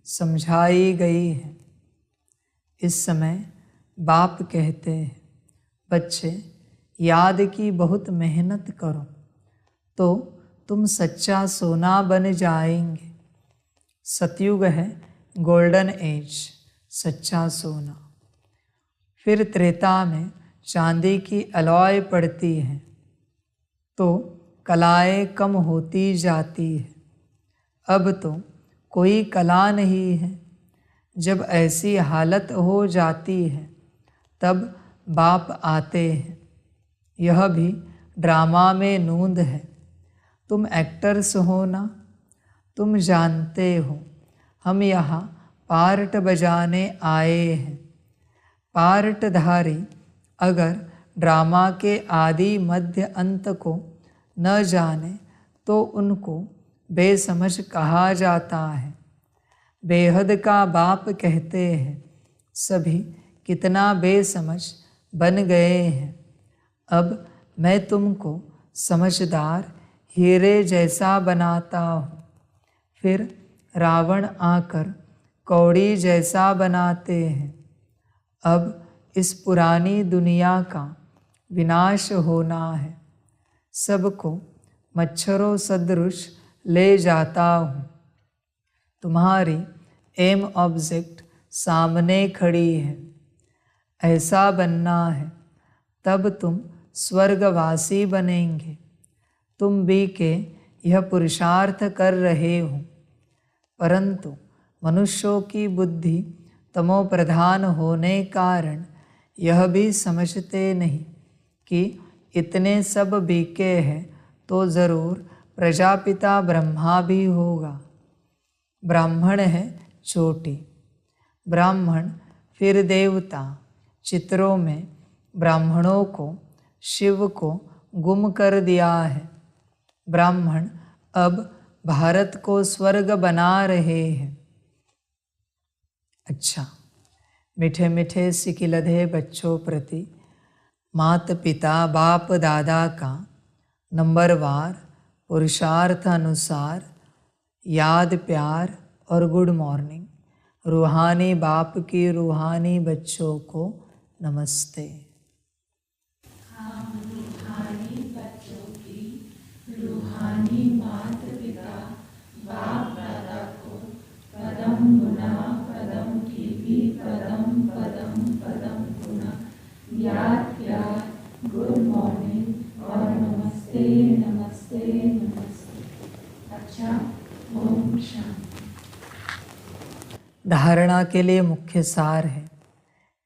समझाई गई है। इस समय बाप कहते हैं, बच्चे याद की बहुत मेहनत करो तो तुम सच्चा सोना बन जाएंगे। सतयुग है गोल्डन एज, सच्चा सोना। फिर त्रेता में चांदी की अलॉय पड़ती है तो कलाएं कम होती जाती है। अब तो कोई कला नहीं है। जब ऐसी हालत हो जाती है तब बाप आते हैं। यह भी ड्रामा में नूंद है। तुम एक्टर्स हो ना, तुम जानते हो हम यहाँ पार्ट बजाने आए हैं। पार्टधारी अगर ड्रामा के आदि मध्य अंत को न जाने तो उनको बेसमझ कहा जाता है। बेहद का बाप कहते हैं, सभी कितना बेसमझ बन गए हैं। अब मैं तुमको समझदार हीरे जैसा बनाता हूँ। फिर रावण आकर कौड़ी जैसा बनाते हैं। अब इस पुरानी दुनिया का विनाश होना है। सबको मच्छरों सदृश ले जाता हूँ। तुम्हारी एम ऑब्जेक्ट सामने खड़ी है। ऐसा बनना है, तब तुम स्वर्गवासी बनेंगे। तुम भी के यह पुरुषार्थ कर रहे हो, परंतु मनुष्यों की बुद्धि तमोप्रधान होने कारण यह भी समझते नहीं कि इतने सब बीके हैं तो ज़रूर प्रजापिता ब्रह्मा भी होगा। ब्राह्मण है चोटी, ब्राह्मण फिर देवता। चित्रों में ब्राह्मणों को शिव को गुम कर दिया है। ब्राह्मण अब भारत को स्वर्ग बना रहे हैं। अच्छा, मीठे मीठे सिकिलधे बच्चों प्रति माता पिता बाप दादा का नंबरवार पुरुषार्थ अनुसार याद, प्यार और गुड मॉर्निंग। रूहानी बाप की रूहानी बच्चों को नमस्ते। हम रूहानी बच्चों की रूहानी माता पिता बाप दादा को पदम गुना पदम की भी पदम पदम पदम गुना याद, प्यार, गुड मॉर्निंग और नमस्ते नमस्ते नमस्ते। अच्छा, ओम शांति। धारणा के लिए मुख्य सार है।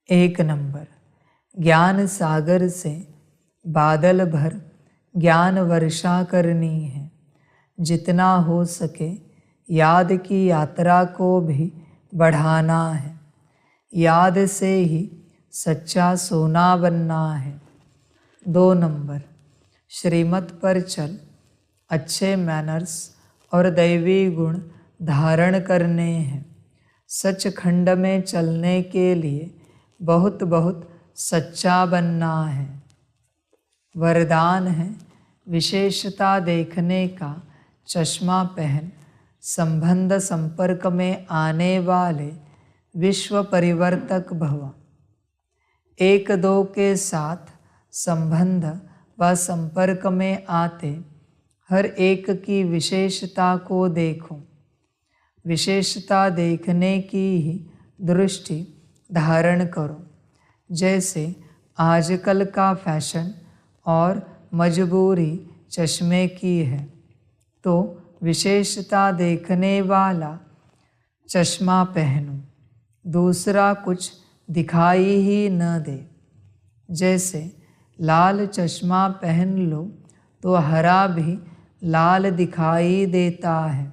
1 नंबर, ज्ञान सागर से बादल भर ज्ञान वर्षा करनी है। जितना हो सके याद की यात्रा को भी बढ़ाना है। याद से ही सच्चा सोना बनना है। 2 नंबर, श्रीमत पर चल अच्छे मैनर्स और दैवी गुण धारण करने हैं। सचखंड में चलने के लिए बहुत बहुत सच्चा बनना है। वरदान है विशेषता देखने का चश्मा पहन संबंध संपर्क में आने वाले विश्व परिवर्तक भव। 1-2 के साथ संबंध व संपर्क में आते हर एक की विशेषता को देखो। विशेषता देखने की ही दृष्टि धारण करो। जैसे आजकल का फैशन और मजबूरी चश्मे की है, तो विशेषता देखने वाला चश्मा पहनो, दूसरा कुछ दिखाई ही न दे। जैसे लाल चश्मा पहन लो तो हरा भी लाल दिखाई देता है,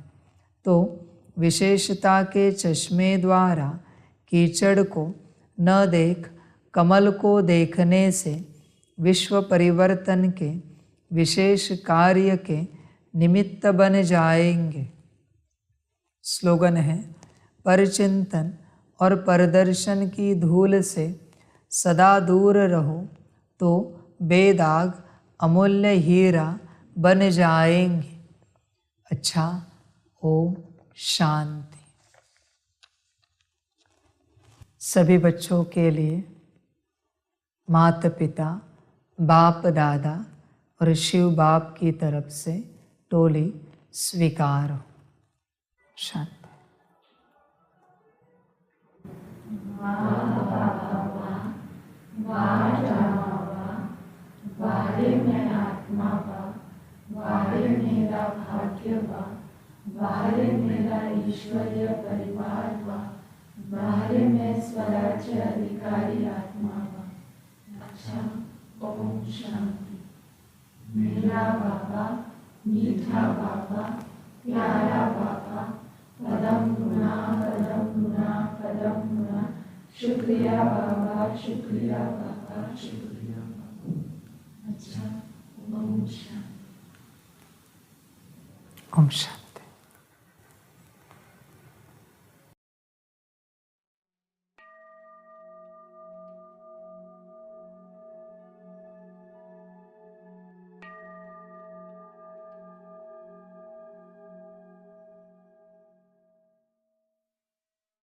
तो विशेषता के चश्मे द्वारा कीचड़ को न देख कमल को देखने से विश्व परिवर्तन के विशेष कार्य के निमित्त बन जाएंगे। स्लोगन है, परचिंतन और परदर्शन की धूल से सदा दूर रहो तो बेदाग अमूल्य हीरा बन जाएंगे। अच्छा, ओम शांति। सभी बच्चों के लिए माता पिता, बाप दादा और शिव बाप की तरफ से टोली स्वीकार हो। शांति। वाहे मैं आत्मा बा, वाहे मेरा भाग्य बा, वाहे मेरा ईश्वरीय परिवार बा, वाहे मैं स्वराज्य अधिकारी आत्मा बा। अच्छा, ओम शांति। मेरा बाबा, मीठा बाबा, प्यारा बाबा, पदम गुना पदम गुना पदम गुना, शुक्रिया बाबा, शुक्रिया बाबा, शुक्रिया बाबा। अच्छा, ओम शांति। ओम शांति।